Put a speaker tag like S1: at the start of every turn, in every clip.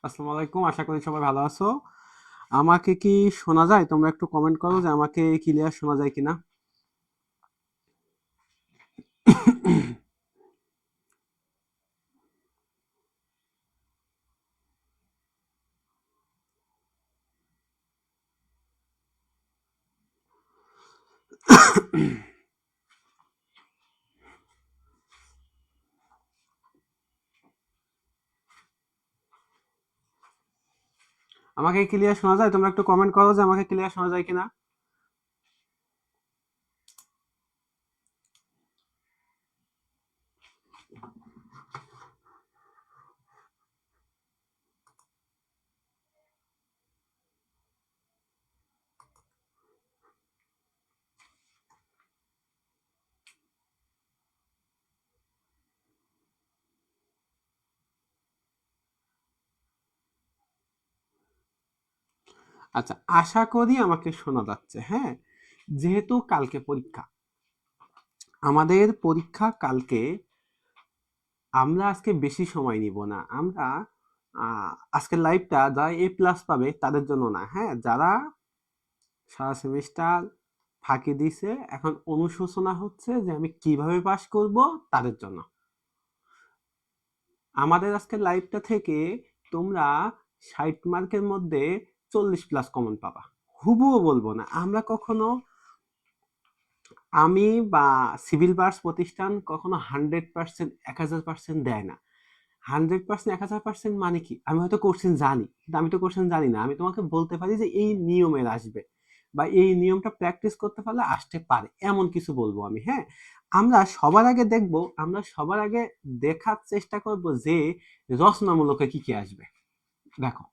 S1: আসসালামু আলাইকুম, আশা করি সবাই ভালো আছো। আমাকে কি শোনা যায়? তোমরা একটু কমেন্ট করো যে আমাকে ক্লিয়ার শোনা যায় কিনা। আমাকে ক্লিয়ার শোনা যায়? তোমরা একটু কমেন্ট করো যে আমাকে ক্লিয়ার শোনা যায় কিনা। আচ্ছা, আশা করি আমাকে শোনা যাচ্ছে। হ্যাঁ, যেহেতু কালকে পরীক্ষা, আমাদের পরীক্ষা কালকে, আমরা আজকে বেশি সময় নিব না। আমরা আজকের লাইভটা যারা A+ পাবে তাদের জন্য না, হ্যাঁ, যারা সারা সেমিস্টার ফাঁকি দিছে, এখন অনুশোচনা হচ্ছে যে আমি কিভাবে পাশ করব, তাদের জন্য। আমাদের আজকের লাইভটা থেকে তোমরা 60 মার্কের মধ্যে 40+ কমন পাবা। হুবুও বলবো না, আমরা কখনো, আমি বা সিভিল পার্স প্রতিষ্ঠান কখনো 100% 1000% দেয় না। 100% 1000% মানে কি? আমি হয়তো কোশ্চেন জানি, কিন্তু আমি তো কোশ্চেন জানি না। আমি তোমাকে বলতে পারি যে এই নিয়মের আসবে, বা এই নিয়মটা প্র্যাকটিস করতে পারলে আসতে পারে, এমন কিছু বলবো আমি। হ্যাঁ, আমরা সবার আগে দেখব, আমরা সবার আগে দেখার চেষ্টা করব যে রচনামূলকে কি কি আসবে। দেখো,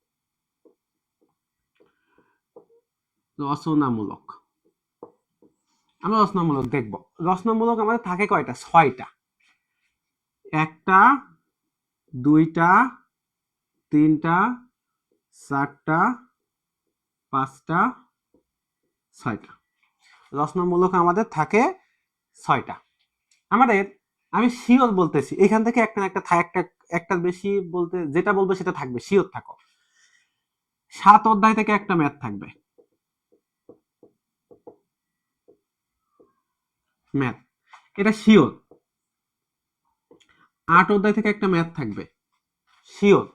S1: রচনামূলক, আমরা রচনামূলক দেখব। রচনামূলক আমাদের থাকে কয়টা? 6টা। একটা, দুইটা, তিনটা, চারটা, পাঁচটা, 6টা। রচনামূলক আমাদের থাকে 6টা। আমাদের, আমি শিওর বলতেছি, এখান থেকে একটা না একটা একটার বেশি বলতে, যেটা বলবো সেটা থাকবে, শিওর থাকো। 7 অধ্যায় থেকে একটা ম্যাথ থাকবে, ম্যাথ, এটা শিওর। 8 অধ্যায় থেকে একটা ম্যাথ থাকবে, শিওর।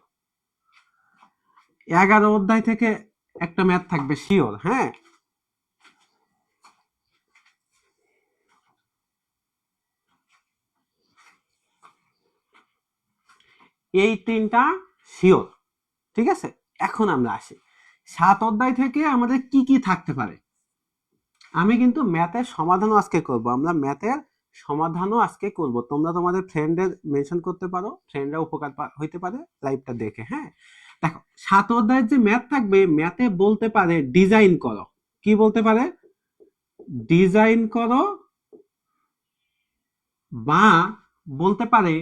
S1: 11 অধ্যায় থেকে একটা ম্যাথ থাকবে, শিওর। হ্যাঁ, এই 3টা শিওর। ঠিক আছে, এখন আমরা আসি 7 অধ্যায় থেকে আমাদের কি কি থাকতে পারে। আমি কিন্তু ম্যাথের সমাধানও আজকে করব, আমরা ম্যাথের সমাধানও আজকে করব। তোমরা তোমাদের ফ্রেন্ডের মেনশন করতে পারো, ফ্রেন্ডরা উপকার হইতে পারে লাইভটা দেখে। হ্যাঁ, দেখো, 7 অধ্যায়ের যে ম্যাথ থাকবে, ম্যাথে বলতে পারে ডিজাইন করো। কি বলতে পারে? ডিজাইন করো, বা বলতে পারে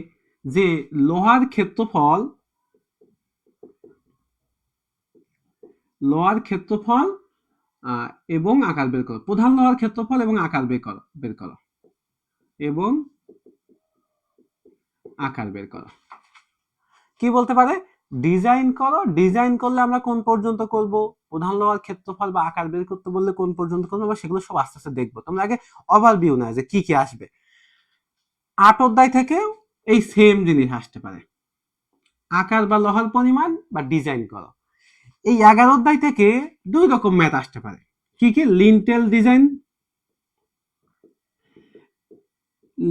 S1: যে লোহার ক্ষেত্রফল, লোহার ক্ষেত্রফল এবং আকার বের করো। প্রধান লোহার ক্ষেত্রফল এবং আকার বের করো এবং আকার বের করো। কি বলতে পারে? ডিজাইন করো। ডিজাইন করলে আমরা কোন পর্যন্ত করব? প্রধান লোহার ক্ষেত্রফল বা আকার বের করতে বললে কোন পর্যন্ত করবো, আমরা সেগুলো সব আস্তে আস্তে দেখবো। তোমরা আগে ওভারভিউ না যে কি কি আসবে। 8 অধ্যায় থেকেও এই সেম জিনিস আসতে পারে, আকার বা লোহার পরিমাণ বা ডিজাইন করো। এই 11 অধ্যায় থেকে 2 রকম ম্যাথ আসতে পারে। কি কি? লিনটেল ডিজাইন,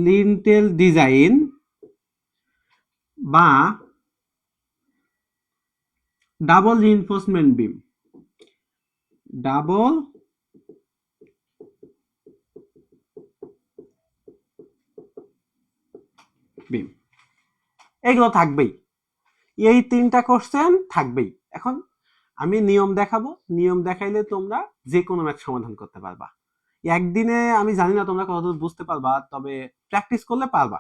S1: লিনটেল ডিজাইন বা ডাবল রিইনফোর্সমেন্ট বিম, ডাবল বিম, এগুলো থাকবেই। এই 3টা কোশ্চেন থাকবেই। এখন আমি নিয়ম দেখাবো, নিয়ম দেখাইলে তোমরা যে কোনো ম্যাথ সমাধান করতে পারবা। একদিনে আমি জানি না তোমরা কতদূর বুঝতে পারবা, তবে প্র্যাকটিস করলে পারবা।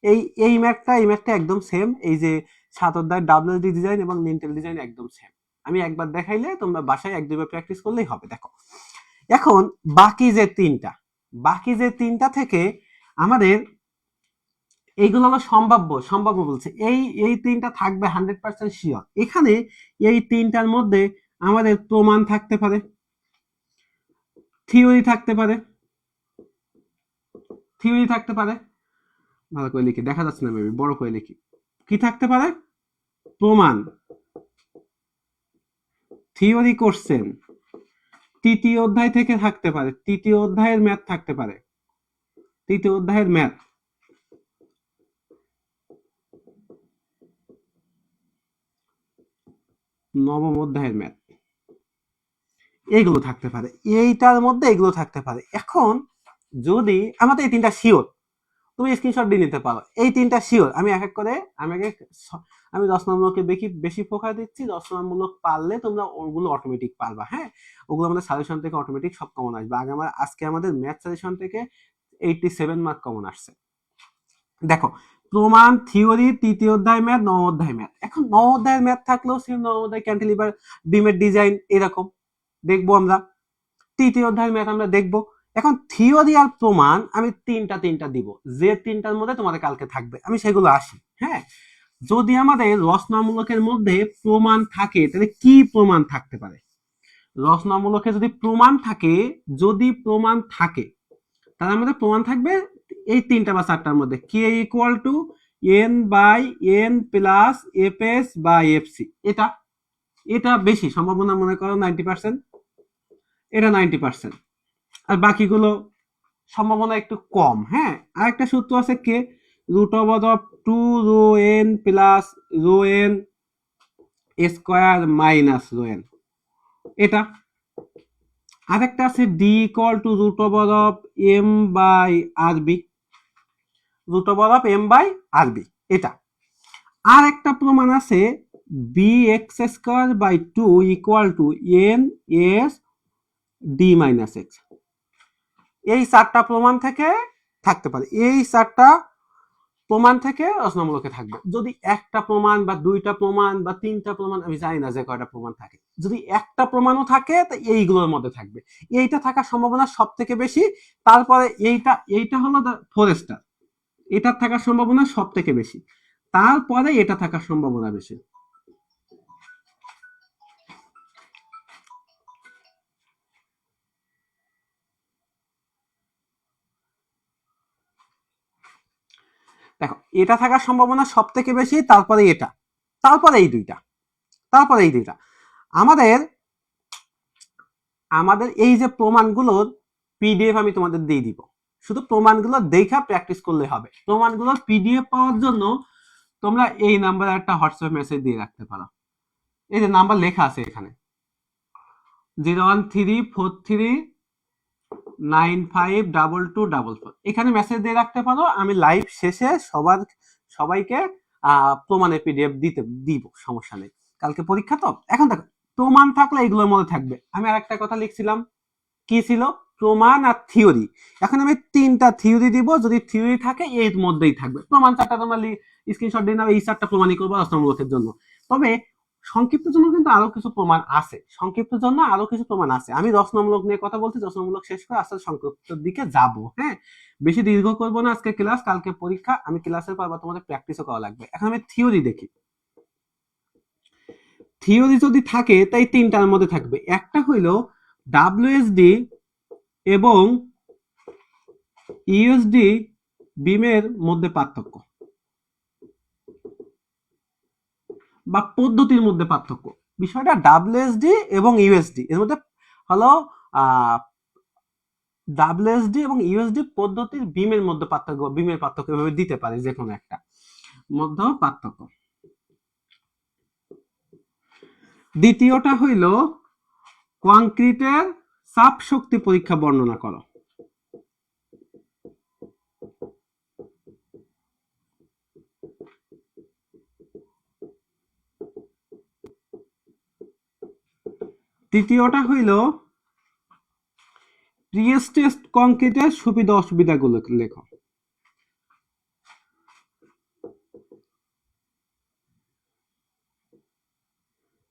S1: এই এই ম্যাথটা একদম সেম। এই যে 7 অধ্যায়ের ডাবল ডিজাইন এবং লিন্টেল ডিজাইন একদম সেম। আমি একবার দেখাইলে তোমরা বাসায় 1-2 বার প্র্যাকটিস করলেই হবে। দেখো, এখন বাকি যে 3টা, বাকি যে 3টা থেকে আমাদের এইগুলো হলো সম্ভাব্য, সম্ভাব্য বলছে এই এই তিনটা থাকবে 100% শিওর। এখানে এই তিনটার মধ্যে আমাদের প্রমাণ থাকতে পারে, থিওরি থাকতে পারে, থিওরি থাকতে পারে। ভালো করে লিখি, দেখা যাচ্ছে না মেবি, বড় করে লিখি। কি থাকতে পারে? প্রমাণ, থিওরি কোশ্চেন তৃতীয় অধ্যায় থেকে থাকতে পারে, তৃতীয় অধ্যায়ের ম্যাথ থাকতে পারে, তৃতীয় অধ্যায়ের ম্যাথ, নবম অধ্যায়ের ম্যাথ, এইগুলো থাকতে পারে, এইটার মধ্যে এগুলো থাকতে পারে। এখন যদি আমাদের এই তিনটা শিওর, তুমি স্ক্রিনশট দিয়ে নিতে পারো, এই তিনটা শিওর। আমি এক এক করে আমি রচনামূলকে বেশি বেশি ফোকাস দিচ্ছি, রচনামূলক পারলে তোমরা ওগুলো অটোমেটিক পারবা। হ্যাঁ, ওগুলো আমাদের সাজেশন থেকে অটোমেটিক সব কমন আসবে। আজকে আমাদের ম্যাথ সাজেশন থেকে 87 মার্ক কমন আসছে। দেখো, প্রমাণ, থিওরি, তৃতীয় অধ্যায় ম্যাথ, নবম অধ্যায় ম্যাথ। এখন নবম অধ্যায়ের ম্যাথ থাকলেও সেম নবম অধ্যায় ক্যান্টিলিভার বিমের ডিজাইন এরকম দেখবো আমরা, তৃতীয় অধ্যায়ের ম্যাথ আমরা দেখবো। এখন থিওরি আর প্রমাণ আমি তিনটা তিনটা দিব, যে তিনটার মধ্যে তোমাদের কালকে থাকবে আমি সেগুলো আসি। হ্যাঁ, যদি আমাদের রচনামূলকের মধ্যে প্রমাণ থাকে তাহলে কি প্রমাণ থাকতে পারে? রচনামূলকে যদি প্রমাণ থাকে, যদি প্রমাণ থাকে তাহলে আমাদের প্রমাণ থাকবে এই তিনটা বা চারটার মধ্যে, K equal to N by N plus F S বা এফ সি। এটা এটা বেশি সম্ভাবনা, মনে করো 90%, এটা 90%, আর বাকিগুলো সম্ভাবনা একটু কম। হ্যাঁ, আরেকটা সূত্র আছে, K root over of 2 rho N plus rho N square minus rho N, এটা। আরেকটা আছে D equal to root over of M by R B, root over of M by R B, এটা। আর একটা প্রমাণ আছে B X square by 2 equal to N S D minus X. এই চারটা প্রমাণ থেকে থাকতে পারে, এই চারটা প্রমাণ থেকে রচনামূলকে থাকবে। যদি একটা প্রমাণ বা দুইটা প্রমাণ বা তিনটা প্রমাণ, আমি জানি না যে কয়টা প্রমাণ থাকে, যদি একটা প্রমাণও থাকে তো এইগুলোর মধ্যে থাকবে, এইটা থাকার সম্ভাবনা সব থেকে বেশি। তারপরে এইটা, এইটা হলো ফরেস্টার, এটার থাকার সম্ভাবনা সব থেকে বেশি, তারপরে এটা থাকার সম্ভাবনা বেশি। দেখো, এটা থাকার সম্ভাবনা সব থেকে বেশি, তারপরে এটা, তারপরে এই দুইটা, তারপরে এই দুইটা। আমাদের আমাদের এই যে প্রমাণগুলোর পিডিএফ আমি তোমাদের দিয়ে দিব, শুধু প্রমাণগুলো দেখা প্র্যাকটিস করলে হবে। প্রমাণগুলোর পিডিএফ পাওয়ার জন্য তোমরা এই নাম্বারে একটা হোয়াটসঅ্যাপ মেসেজ দিয়ে রাখতে পারো, এই যে নাম্বার লেখা আছে এখানে 01343952244, এখানে মেসেজ দিয়ে রাখতে পারো। আমি লাইভ শেষে সবাইকে প্রমাণের পিডিএফ দিব, সমস্যা নেই। কালকে পরীক্ষা তো। এখন দেখো, প্রমাণ থাকলে এগুলোর মধ্যে থাকবে। আমি আর একটা কথা লিখছিলাম, কি ছিল? প্রমাণ আর থিওরি। এখন আমি তিনটা থিওরি দিব, যদি থিওরি থাকে এর মধ্যেই থাকবে। প্রমাণ চারটা তোমরা স্ক্রিনশট দিয়ে নাও, এই চারটা প্রমাণই করবো রচনামূলকের জন্য। তবে সংক্ষিপ্ত জন্য কিন্তু আরো কিছু প্রমাণ আছে, সংক্ষিপ্ত জন্য আরো কিছু প্রমাণ আছে। আমি রচনামূলক নিয়ে কথা বলছি, রচনামূলক শেষ করে আস্তে সংক্ষিপ্তের দিকে যাব। হ্যাঁ, বেশি দীর্ঘ করবো না আজকে ক্লাস, কালকে পরীক্ষা। আমি ক্লাসের পর তোমাদের প্র্যাকটিসও করা লাগবে। এখন আমি থিওরি দেখি। থিওরি যদি থাকে তাই তিনটার মধ্যে থাকবে। একটা হইল ডাব্লিউএসডি এবং ইউএসডি বিমের মধ্যে পার্থক্য বা পদ্ধতির মধ্যে পার্থক্য। বিষয়টা ডাব্লিউএসডি এবং ইউএসডি এর মধ্যে হলো ডাব্লিউএসডি এবং ইউএসডি পদ্ধতির বিমের মধ্যে পার্থক্য, বিমের পার্থক্য এভাবে দিতে পারে, যে কোনো একটা মধ্যে পার্থক্য। দ্বিতীয়টা হইল কংক্রিটের চাপ শক্তি পরীক্ষা বর্ণনা করো। তৃতীয়টা হইল প্রিস্টেস্ট কংক্রিটের সুবিধা অসুবিধাগুলো লেখো।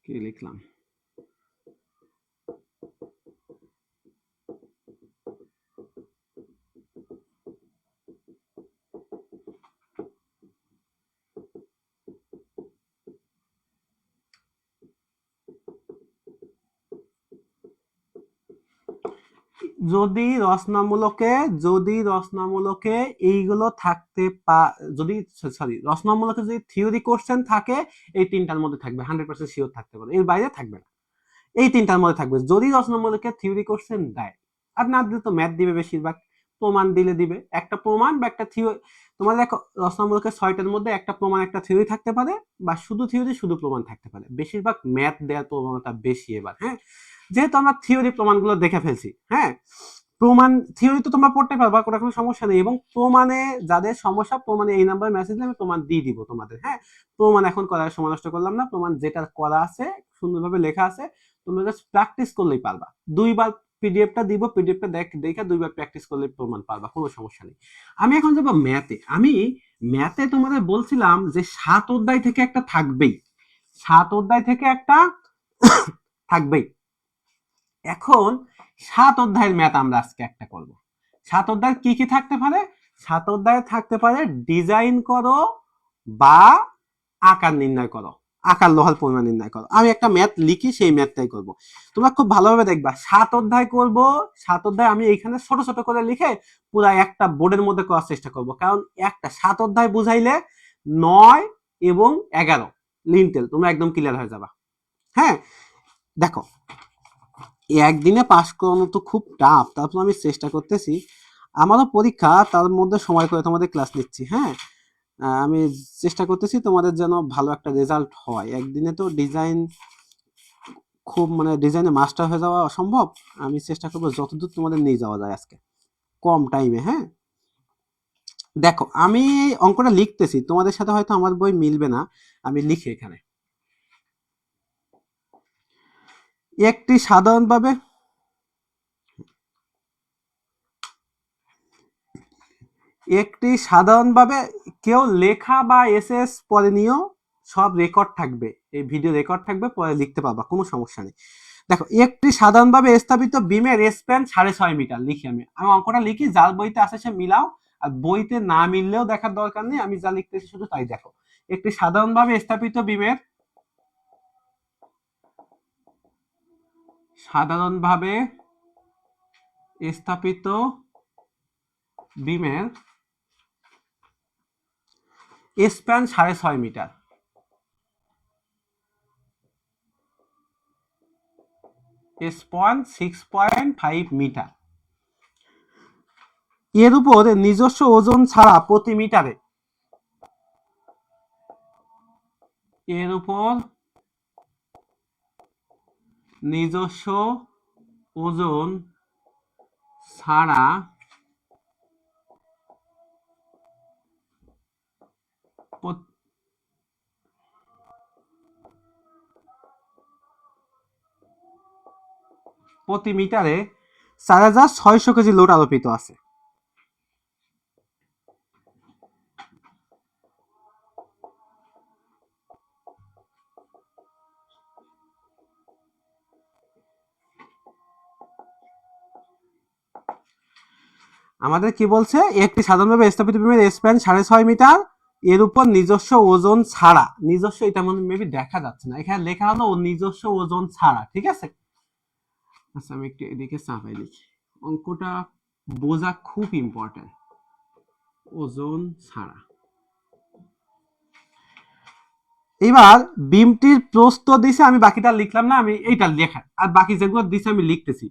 S1: কি লিখলাম? যদি রচনামূলকে এইগুলো থাকতে যদি সরি রচনামূলকে যদি থিওরি কোশ্চেন থাকে এই তিনটার মধ্যে থাকবে, 100% শিওর থাকতে পারে, এর বাইরে থাকবে না, এই তিনটার মধ্যে থাকবে যদি রচনামূলকে থিওরি কোশ্চেন দেয়। আর না দিলে তো ম্যাথ দিবে, বেশিরভাগ প্রমাণ দিলে দিবে, একটা প্রমাণ বা একটা থিওরি। তোমার দেখো রচনামূলকের 6টার মধ্যে একটা প্রমাণ একটা থিওরি থাকতে পারে, বা শুধু থিওরি শুধু প্রমাণ থাকতে পারে, বেশিরভাগ ম্যাথ দেওয়ার প্রবণতা বেশি এবার। হ্যাঁ, যেহেতু আমরা থিওরি প্রমাণগুলো দেখে ফেলছি, হ্যাঁ, প্রমাণ থিওরি তো তোমরা পড়তে পারবা, কোনো সমস্যা নেই। এবং প্রমাণে যাদের সমস্যা, প্রমাণে এই নাম্বারে মেসেজ দিলে আমি প্রমাণ দিয়ে দিব তোমাদের। হ্যাঁ, প্রমাণ এখন করার সময় নষ্ট করলাম না, প্রমাণ যেটা করা আছে সুন্দরভাবে লেখা আছে, তোমরা জাস্ট প্র্যাকটিস করলেই পারবা। দুইবার পিডিএফটা দিব, পিডিএফটা দেখে দুইবার প্র্যাকটিস করলে প্রমাণ পারবা, কোনো সমস্যা নেই। আমি এখন যাবো ম্যাথে। আমি ম্যাথে তোমাদের বলছিলাম যে 7 অধ্যায় থেকে একটা থাকবেই, 7 অধ্যায় থেকে একটা থাকবেই। এখন 7 অধ্যায়ের ম্যাথ আমরা আজকে একটা করব। 7 অধ্যায় কি কি থাকতে পারে? 7 অধ্যায়ে থাকতে পারে ডিজাইন করো বা আকার নির্ণয় করো, আকার লোহার পরিমাণ নির্ণয় করো। আমি একটা ম্যাথ লিখি, সেই ম্যাথটাই করব। তোমরা খুব ভালোভাবে দেখবা, 7 অধ্যায় করব। 7 অধ্যায় আমি এইখানে ছোট ছোট করে লিখে পুরো একটা বোর্ডের মধ্যে করার চেষ্টা করব, কারণ একটা 7 অধ্যায় বুঝাইলে 9 এবং 11 লিন্টেল তোমরা একদম ক্লিয়ার হয়ে যাবা। হ্যাঁ, দেখো একদিনে পাস করানো তো খুব টাফ, তারপর আমি চেষ্টা করতেছি, আমারও পরীক্ষা, তার মধ্যে সময় করে তোমাদের ক্লাস নিচ্ছি। হ্যাঁ, আমি চেষ্টা করতেছি তোমাদের যেন ভালো একটা রেজাল্ট হয়। একদিনে তো ডিজাইন খুব ডিজাইনে মাস্টার হয়ে যাওয়া অসম্ভব, আমি চেষ্টা করবো যতদূর তোমাদের নিয়ে যাওয়া যায় আজকে কম টাইমে। হ্যাঁ, দেখো আমি অঙ্কটা লিখতেছি, তোমাদের সাথে হয়তো আমার বই মিলবে না, আমি লিখি এখানে। একটি সাধারণভাবে কেউ লেখা বা এসএস পরে নিও, সব রেকর্ড থাকবে, এই ভিডিও রেকর্ড থাকবে, পরে লিখতে পারবা, কোনো সমস্যা নেই। দেখো একটি সাধারণভাবে স্থাপিত বিমের স্প্যান 6.5 মিটার। লিখি আমি অঙ্কটা লিখি, যার বইতে আছে সে মিলাও, আর বইতে না মিললেও দেখার দরকার নেই, আমি যা লিখতেছি শুধু তাই দেখো। একটি সাধারণভাবে স্থাপিত বিমের স্প্যান 6.5 মিটার, স্প্যান 6.5 মিটার। এর উপর নিজস্ব ওজন ছাড়া প্রতি মিটারে, এর উপর নিজস্ব ওজন ছাড়া প্রতি মিটারে 4,600 কেজি লোড আরোপিত আছে। আমাদের কি বলছে, একটি সাধারণভাবে স্থাপিত বিমের স্প্যান 6.5 মিটার, এর উপর নিজস্ব ওজন ছাড়া, নিজস্ব এটা মেবি দেখা যাচ্ছে না, এখানে লেখা হলো নিজস্ব ওজন ছাড়া, ঠিক আছে। আচ্ছা আমি একটু এদিকে চাপাই লিখি, অঙ্কটা বোঝা খুব ইম্পর্টেন্ট। ওজন ছাড়া, এবার বিমটির প্রস্থ দিছে, আমি বাকিটা লিখলাম না, আমি এইটা লেখা, আর বাকি যেগুলো দিছে আমি লিখতেছি।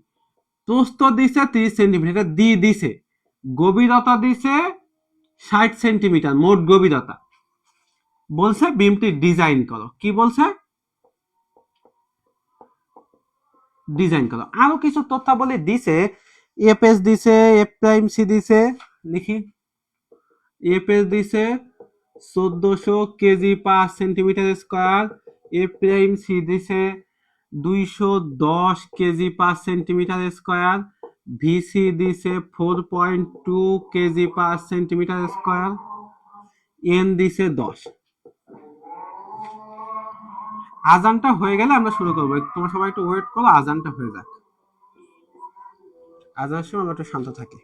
S1: প্রস্থ দিছে 30 সেন্টিমিটার, দিছে গভীরতা দিছে 60 সেন্টিমিটার, মোট গভীরতা। বলছে বিমটি ডিজাইন করো, কি বলছে? ডিজাইন করো। আরো কিছু তথ্যাবলী দিছে, এফএস দিছে, এফ প্রাইম সি দিছে, লিখি এফএস দিছে 1400 kg per centimetre square, F prime C দিছে 210 kg per centimetre square, VC দিছে 4.2 kg per centimetre square, N দিছে 10। আজানটা হয়ে গেলে আমরা শুরু করবো, তোমরা সবাই একটু ওয়েট করো, আজানটা হয়ে যাক, আজানের সময় আমরা একটু শান্ত থাকি।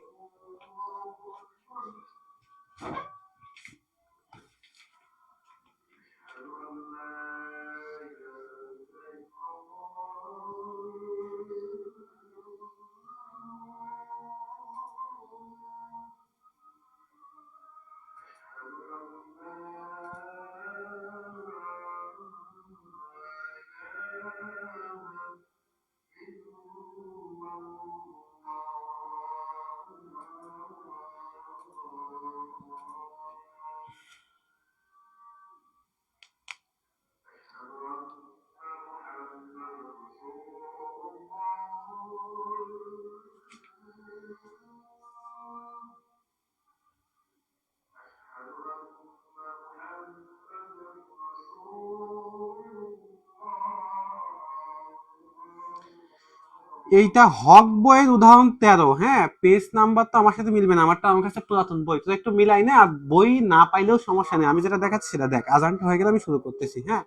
S1: এইটা হক বইয়ের উদাহরণ 13। হ্যাঁ, পেজ নাম্বার তো আমার সাথে মিলবে না, আমারটা আমার কাছে পুরাতন বই, তো একটু মিলাই না। আর বই না পাইলেও সমস্যা নেই, আমি যেটা দেখাচ্ছি সেটা দেখ। আজানটা হয়ে গেলে আমি শুরু করতেছি। হ্যাঁ,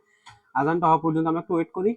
S1: আজানটা হওয়া পর্যন্ত আমরা একটু ওয়েট করি।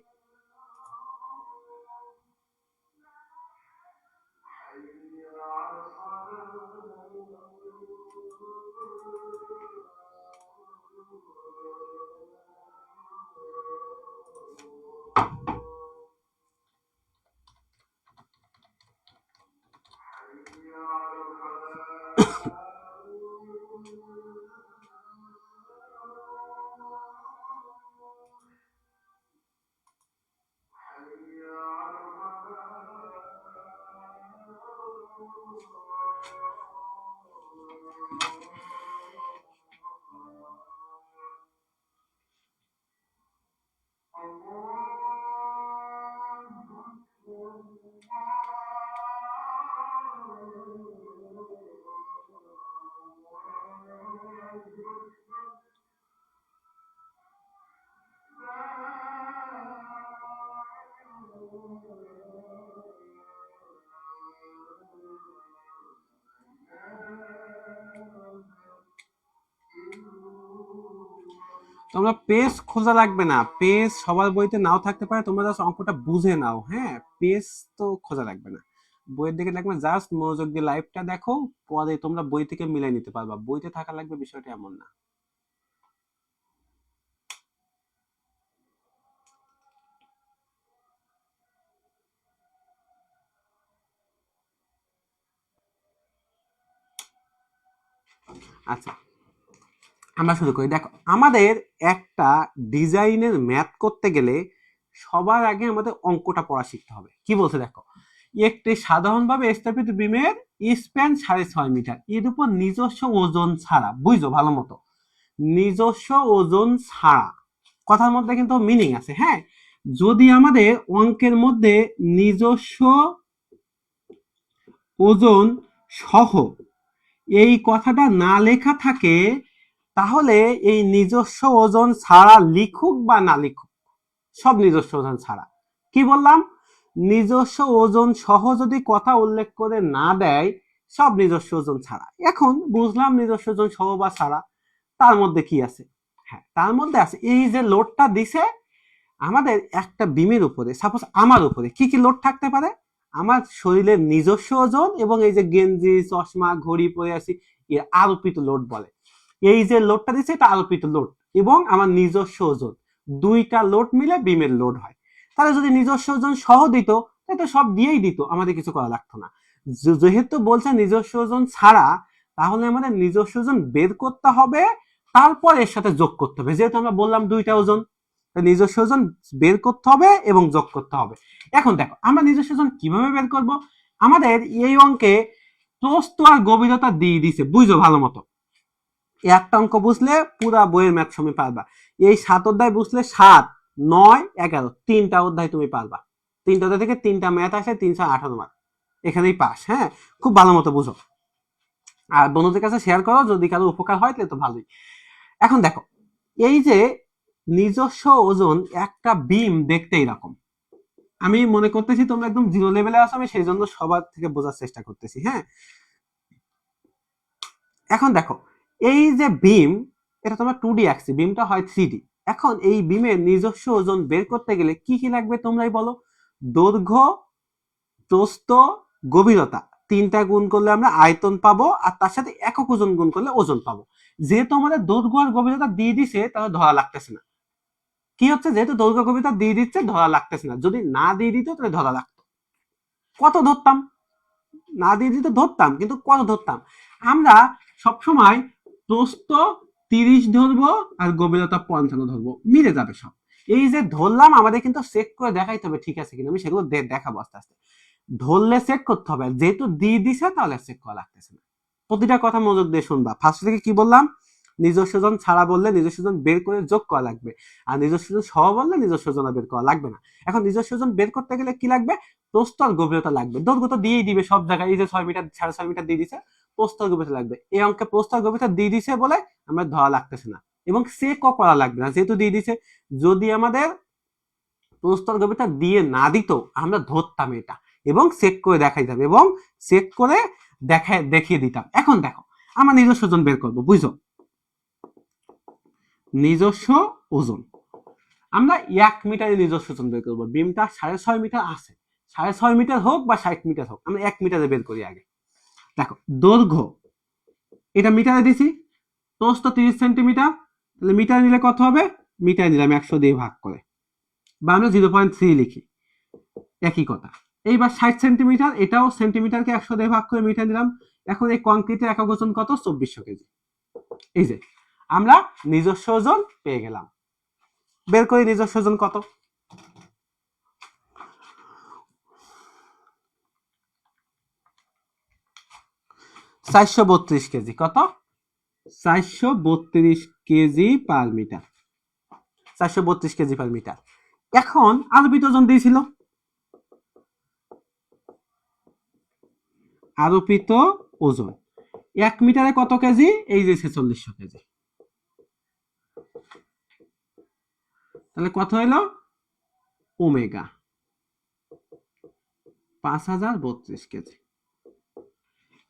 S1: তোমরা পেজ খোঁজা লাগবে না, পেজ সবার বইতে নাও থাকতে পারে, তোমরা জাস্ট অঙ্কটা বুঝে নাও। হ্যাঁ, পেজ তো খোঁজা লাগবে না, বইয়ের দিকে লাগবে, জাস্ট মনোযোগ দিয়ে লাইভটা দেখো, পরে তোমরা বই থেকে মিলাই নিতে পারবা, বইতে থাকা লাগবে বিষয়টা এমন না। আচ্ছা, আমরা শুরু করি। দেখো, আমাদের একটা ডিজাইনের ম্যাথ করতে গেলে সবার আগে আমাদের অঙ্কটা পড়া শিখতে হবে। কি বলছে দেখো, একটি সাধারণভাবে স্থাপিত বিমের স্প্যান 6.5 মিটার, এর উপর নিজস্ব ওজন ছাড়া, বুঝছো ভালো মতো, নিজস্ব ওজন ছাড়া, কথার মধ্যে কিন্তু মিনিং আছে। হ্যাঁ, যদি আমাদের অঙ্কের মধ্যে নিজস্ব ওজন সহ এই কথাটা না লেখা থাকে, তাহলে এই নিজস্ব ওজন ছাড়া লিখুক বা না লিখুক, সব নিজস্ব ওজন ছাড়া। কি বললাম, নিজস্ব ওজন সহ যদি কথা উল্লেখ করে না দেয়, সব নিজস্ব ওজন ছাড়া। এখন বুঝলাম নিজস্ব ওজন সহ বা ছাড়া, তার মধ্যে কি আছে? হ্যাঁ, তার মধ্যে আছে এই যে লোডটা দিছে আমাদের একটা বিমের উপরে, সাপোজ আমার উপরে কি কি লোড থাকতে পারে, আমার শরীরের নিজস্ব ওজন এবং এই যে গেঞ্জি চশমা ঘড়ি পরে আছি এর আরোপিত লোড বলে। এই যে লোডটা দিচ্ছে এটা আরোপিত লোড এবং আমার নিজস্ব ওজন, দুইটা লোড মিলে বিমের লোড হয়। তাহলে যদি নিজস্ব ওজন সহ দিত তাহলে সব দিয়েই দিত, আমাদের কিছু করা লাগতো না। যেহেতু বলছে নিজস্ব ওজন ছাড়া, তাহলে আমাদের নিজস্ব ওজন বের করতে হবে, তারপর এর সাথে যোগ করতে হবে। যেহেতু আমরা বললাম দুইটা ওজন, নিজস্ব ওজন বের করতে হবে এবং যোগ করতে হবে। এখন দেখো, আমরা নিজস্ব ওজন কিভাবে বের করব? আমাদের এই অঙ্কে প্রস্থ আর গভীরতা দিয়ে দিছে, বুঝো ভালো মতো। একটা অঙ্ক বুঝলে পুরা বইয়ের ম্যাথ তুমি পারবা। এই 7 অধ্যায় বুঝলে 7, 9, 11 তিনটা অধ্যায় তুমি পারবা। তিনটা অধ্যায় থেকে তিনটা ম্যাথ আসে, 318 মার্ক, এখানেই পাস। হ্যাঁ, খুব ভালো মতো বুঝো আর বন্ধুদের কাছে শেয়ার করো, যদি কারো উপকার হয় তাহলে তো ভালোই। এখন দেখো, এই যে নিজস্ব ওজন, একটা বিম দেখতে এরকম, আমি মনে করতেছি তোমরা একদম জিরো লেভেলে আছো, আমি সেই জন্য সবার থেকে বোঝার চেষ্টা করতেছি। হ্যাঁ, এখন দেখো, এই যে বিম, এটা তোমার 2D আঁকছি, বিমটা হয় 3D। এখন এই বিমের নিজস্ব ওজন বের করতে গেলে কি কি লাগবে তোমরাই বলো? দৈর্ঘ্য, প্রস্থ, গভীরতা, তিনটা গুণ করলে আমরা আয়তন পাবো, আর তার সাথে একক ওজন গুণ করলে ওজন পাবো। যেহেতু আমাদের দৈর্ঘ্য আর গভীরতা দিয়ে দিছে, তাহলে ধরা লাগতেছে না। কি হচ্ছে, যেহেতু দৈর্ঘ্য গভীরতা দিয়ে দিচ্ছে, ধরা লাগতেছে না। যদি না দিয়ে দিত তাহলে ধরা লাগতো। কত ধরতাম? না দিয়ে দিতে ধরতাম, কিন্তু কত ধরতাম? আমরা সবসময় প্রস্থ 30 ধরবো আর গভীরতা 55 ধরবো, মিলে যাবে সব। এই যে ধরলাম আমাদের কিন্তু চেক করে দেখাইতে হবে ঠিক আছে কিনা, আমি সেগুলো দেখাবো আস্তে আস্তে। ধরলে চেক করতে হবে, যেহেতু দিয়ে দিছে তাহলে চেক করা লাগতেছে না। প্রতিটা কথা মনোযোগ দিয়ে শুনবা। ফার্স্ট থেকে কি বললাম, নিজস্ব জন ছাড়া বললে নিজস্ব জন বের করে যোগ করা লাগবে, আর নিজস্ব জন সহ বললে নিজস্ব জন বের করা লাগবে না। এখন নিজস্ব জন বের করতে গেলে কি লাগবে, প্রস্থ আর গভীরতা লাগবে। দৈর্ঘ্য তো দিয়েই দিবে সব জায়গায়, এই যে 6 মিটার 6.5 মিটার দিয়ে দিছে, প্রস্থ আর গভীরতা লাগবে। এই অঙ্কে প্রস্থ আর গভীরতা দিয়ে দিছে বলে আমরা ধরা লাগতেছে না, এবং চেকও করা লাগবে না যেহেতু দিয়ে দিছে। যদি আমাদের প্রস্থ আর গভীরতা দিয়ে না দিত আমরা ধরতাম এটা এবং চেক করে দেখাই যাবে, এবং চেক করে দেখিয়ে দিতাম। এখন দেখো আমার নিজস্ব ওজন বের করবো, বুঝছো, নিজস্ব ওজন আমরা 1 মিটারের নিজস্ব ওজন বের করবো। বিমটা 6.5 মিটার আছে, 6.5 মিটার হোক বা 60 মিটার হোক, আমরা 1 মিটারে বের করি আগে। দেখো দৈর্ঘ্য এটা মিটারে দিছি, প্রস্থ 30 সেন্টিমিটার, তাহলে মিটার নিলে কত হবে, মিটার নিলাম 100 দিয়ে ভাগ করে, বা আমরা 0.3 লিখি, একই কথা। এইবার 60 সেন্টিমিটার, এটাও সেন্টিমিটারকে 100 দিয়ে ভাগ করে মিটার নিলাম। এখন এই কংক্রিটের একক ওজন কত, 2400 কেজি। এই যে আমরা নিজস্ব ওজন পেয়ে গেলাম। বের করি নিজস্ব ওজন কত, 432 কেজি। কত, 432 kg per metre, 432 kg per metre. এখন আরবিত ওজন দিয়েছিল, আরোপিত ওজন 1 মিটারে কত কেজি, এই যে 4600 কেজি। তাহলে কত হলো, ওমেগা 5032 কেজি।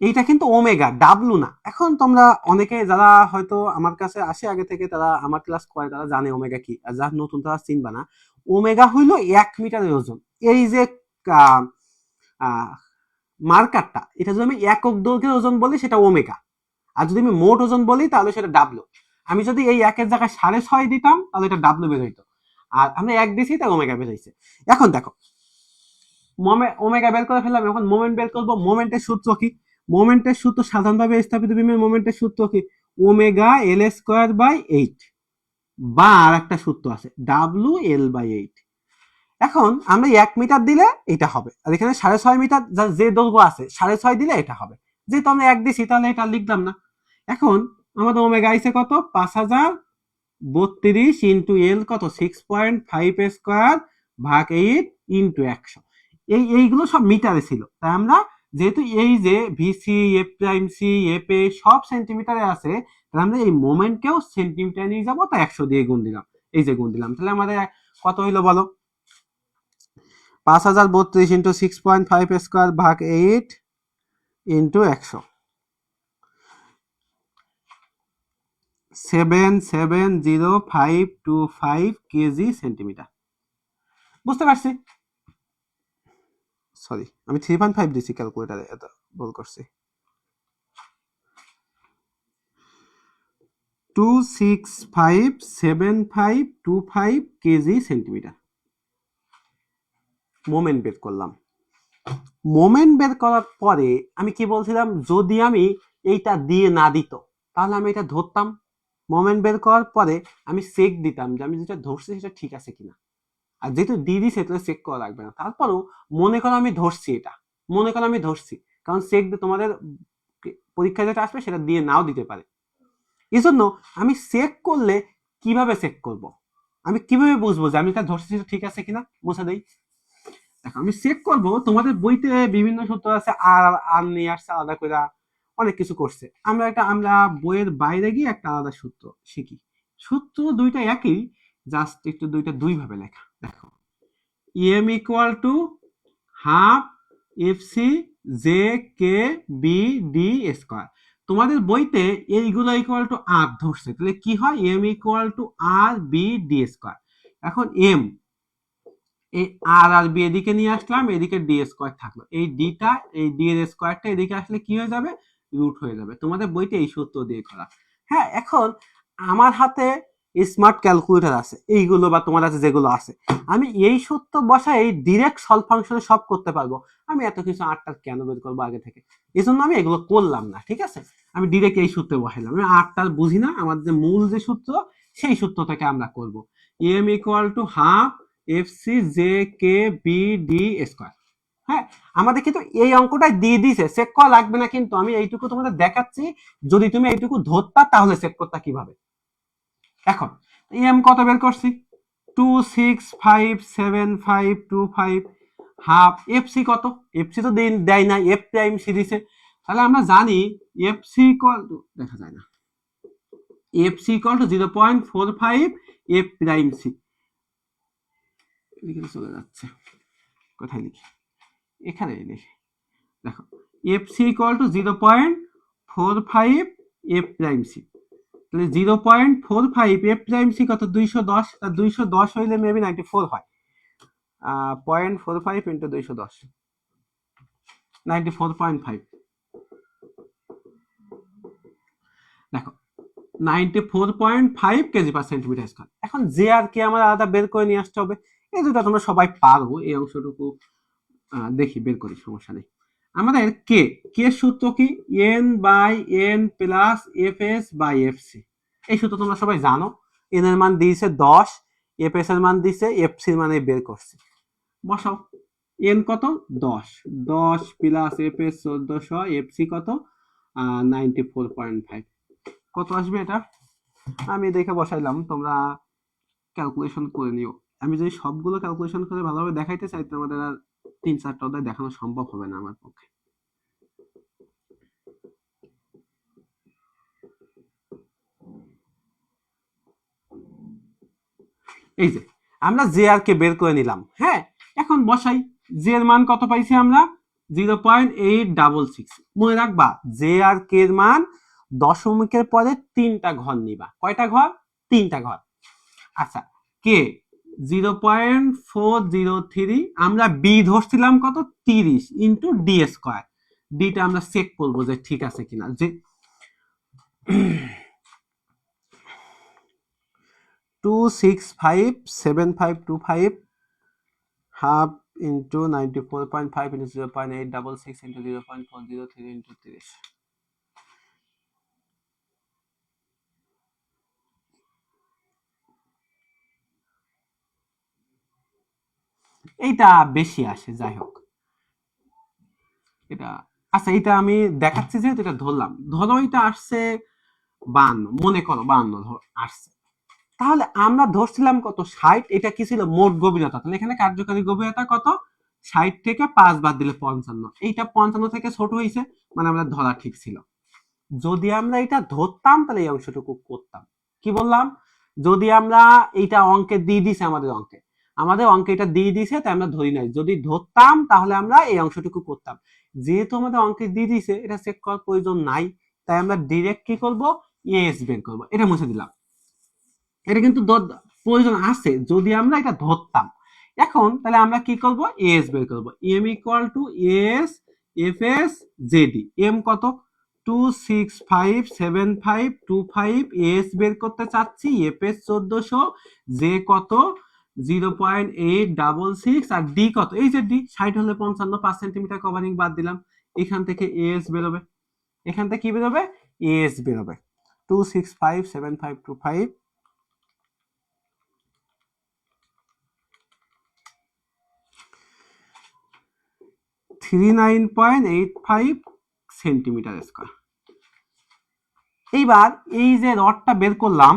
S1: এইটা কিন্তু ওমেগা, ডাব্লু না। এখন তোমরা অনেকে যারা হয়তো আমার কাছে আসে আগে থেকে, তারা আমার ক্লাস করে, তারা জানে ওমেগা কি, আর যারা নতুন তারা চিনবা না। ওমেগা হইল 1 মিটারের ওজন। এই যে মার্কারটা, এটা যদি আমি একক দৈর্ঘ্যের ওজন বলি সেটা ওমেগা, আর যদি আমি মোট ওজন বলি তাহলে সেটা ডাব্লু। আমি যদি এই একের জায়গায় 6.5 দিতাম তাহলে এটা ডাব্লু বের হইতো, আর আমরা 1 দিছি তাই ওমেগা বের হইছে। এখন দেখো ওমেগা বের করে ফেললাম, এখন মোমেন্ট বের করবো। মোমেন্টের সূত্র কি, মোমেন্টের সূত্র সাধারণভাবে স্থাপিত বিমের মোমেন্টের সূত্র কি, ওমেগা এল স্কোয়ার বাই 8, বা আর একটা সূত্র আছে ডাব্লু এল বাই 8। এখন আমরা 1 মিটার দিলে এটা হবে, আর এখানে 6.5 মিটার যে দৈর্ঘ্য আছে 6.5 দিলে এটা হবে। যেহেতু আমরা 1 দিছি তাহলে এটা লিখলাম না। এখন আমাদের ওমেগা আইছে কত, 5032 ইন্টু এল কত, 6.5 স্কোয়ার ভাগ 8 ইন্টু 100। এইগুলো সব মিটারে ছিল, তাই আমরা যেহেতু এই যে VC F prime C F এ সব সেন্টিমিটারে আছে, তাহলে আমরা এই মোমেন্টকেও সেন্টিমিটার নিয়ে যাবো, তাই 100 দিয়ে গুণ দিলাম। এই যে গুণ দিলাম, তাহলে আমাদের কত হইলো বলো, 5032 ইন্টু 6.5 স্কোয়ার ভাগ 8 ইন্টু 100, 770,525 কেজি সেন্টিমিটার। বুঝতে পারছি, সরি আমি 3.5 দিছি ক্যালকুলেটারে, এটা ভুল করছি। 2657525 কেজি সেন্টিমিটার মোমেন্ট বের করলাম। মোমেন্ট বের করার পরে আমি কি বলছিলাম, যদি আমি এইটা দিয়ে না দিত তাহলে আমি এটা ধরতাম। মোমেন্ট বের করার পরে আমি চেক দিতাম যে আমি যেটা ধরছি সেটা ঠিক আছে কিনা, আর যেহেতু দিয়ে দিছে তাহলে চেক করা লাগবে না। তারপরেও মনে করো আমি ধরছি, এটা মনে করো আমি ধরছি, কারণ চেক দিয়ে তোমাদের পরীক্ষা যেটা আসবে সেটা দিয়ে নাও দিতে পারে। এই জন্য আমি চেক করলে কিভাবে চেক করব, আমি কিভাবে বুঝবো যে আমি এটা ধরছি সেটা ঠিক আছে কিনা, মোছা দেই। দেখো আমি চেক করব, তোমাদের বইতে বিভিন্ন সূত্র আছে, আর আর নিয়ে আসছে আলাদা করে, অনেক কিছু করছে। আমরা বইয়ের বাইরে গিয়ে একটা আলাদা সূত্র শিখি। সূত্র দুইটা একই, জাস্ট একটু দুইটা দুই ভাবে লেখা। দেখো M equal to half F C J K B D square. তোমাদের বইতে এইগুলো ইকুয়াল টু আর ধরছে, তাহলে কি হয়, M equal to R B D square. এখন এম, এই আর আর বি এদিকে নিয়ে আসলাম, এদিকে ডি স্কোয়ার থাকলো, এই ডিটা এই ডি এর স্কোয়ারটা এদিকে আসলে কি হয়ে যাবে, রুট হয়ে যাবে। তোমাদের বইতে এই সূত্র দিয়ে করা। হ্যাঁ, এখন আমার হাতে স্মার্ট ক্যালকুলেটর আছে, এইগুলো বা তোমার কাছে যেগুলো আছে, আমি এই সূত্র বসায় এই ডিরেক্ট সলভ ফাংশনে সব করতে পারবো। আমি এত কিছু আটটার কেন বের করবো আগে থেকে, এই জন্য আমি এগুলো করলাম না। ঠিক আছে, আমি ডিরেক্ট এই সূত্রে বসাইলাম, আমি আটটার বুঝি না, আমার যে মূল যে সূত্র সেই সূত্র থেকে আমরা করব। M equal to half F C J K B D square. হ্যাঁ, আমাদের কিন্তু এই অঙ্কটাই দিয়ে দিয়েছে, চেক করা লাগবে না, কিন্তু আমি এইটুকু তোমাদের দেখাচ্ছি, যদি তুমি এইটুকু ধরতা তাহলে চেক করতা কিভাবে। এখন এম কত বের করছি, 2657525 হাফ। এফসি কত, এফসি তো দেয় না, এফ প্রাইম সিরিজে, তাহলে আমরা জানি এফসি ইকুয়াল টু, দেখা যায় না, FC equal to 0.45 F prime C. এদিকে চলে যাচ্ছে, কোথায় লিখি, এখানে লিখি, দেখো FC equal to 0.45 F prime C, তাহলে 0.45 এফ প্রাইম সি কত, 210, তা 210 হইলে মেবি 94 হয়, 0.45 ইন্টু 210, 94.5, দেখো 94.5 কেজি পার সেন্টিমিটার স্কয়ার। এখন জে আর কে আমার আলাদা বের করে নিয়ে আসতে হবে, এই দুটো তোমরা সবাই পারো, এই অংশটুকু দেখি বের করি, সমস্যা নেই। আমাদের কে কে সূত্র কি, N by N plus F S by F C, এই সূত্র তোমরা সবাই জানো। এন এর মান দিয়েছে 10, এফ এস এর মান দিয়েছে, এফ সি এর মানে বের করছে, বসাও। এন কত, 10, 10 plus F S 1400, F C কত 94.5, কত আসবে এটা, আমি দেখে বসাইলাম, তোমরা ক্যালকুলেশন করে নিও। আমি যদি সবগুলো ক্যালকুলেশন করে ভালোভাবে দেখাইতে চাই, তোমাদের আর 3-4টা অধ্যায় দেখানো সম্ভব হবে না আমার পক্ষে। এই যে আমরা জে আর কে বের করে নিলাম। হ্যাঁ, এখন বসাই, জে এর মান কত পাইছি আমরা, 0.866। মনে রাখবা জে আর কে এর মান দশমিকের পরে 3টা ঘর নিবা, কয়টা ঘর, 3টা ঘর। আচ্ছা, কে 0.403, আমরা বি ধরছিলাম কত, 30 ইন্টু ডি স্কোয়ার, ডিটা আমরা চেক করবো যে ঠিক আছে কিনা, যে 2657525 half into 94.5 into 0.866 into 0.403 into 30, এইটা বেশি আসে, যাই হোক এটা, আচ্ছা এটা আমি দেখাচ্ছি যেহেতু এটা ধরলাম, ধরো এটা আসছে 52, মনে করো 52 আসছে, তাহলে আমরা ধরছিলাম কত, 60, এটা কি ছিল মোট গভীরতা, তাহলে এখানে কার্যকারী গভীরতা কত, 60 থেকে 5 বাদ দিলে 55, এইটা 55 থেকে ছোট হয়েছে, মানে আমরা ধরা ঠিক ছিল। যদি আমরা এটা ধরতাম তাহলে এই অংশটুকু করতাম, কি বললাম, যদি আমরা এইটা অঙ্কে দিয়ে দিছে, আমাদের অঙ্কে এটা দিয়ে দিছে, তাই আমরা ধরি নাই, যদি ধরতাম তাহলে আমরা এই অংশটুকু করতাম, যেহেতু আমাদের অঙ্কে দিয়ে দিছে, এটা চেক করার প্রয়োজন নাই, তাই আমরা ডিরেক্ট কি করব, এস বের করব, এটা মুছে দিলাম। এটা কিন্তু প্রয়োজন আছে যদি আমরা এটা ধরতাম। এখন তাহলে আমরা কি করব, এস বের করব, M equal to S F S JD, M কত 2657525, এস বের করতে চাচ্ছি, এফ এস 1400, জে কত 0.866, আর ডি কত, এই যে ডি 60 হলে 55, 5 সেন্টিমিটার কভারিং বাদ দিলাম, এখান থেকে এস বেরোবে, এখান থেকে কি বেরোবে, এস বেরোবে 2657525 39.85 সেন্টিমিটার স্কয়ার। এইবার এই যে রডটা বের করলাম,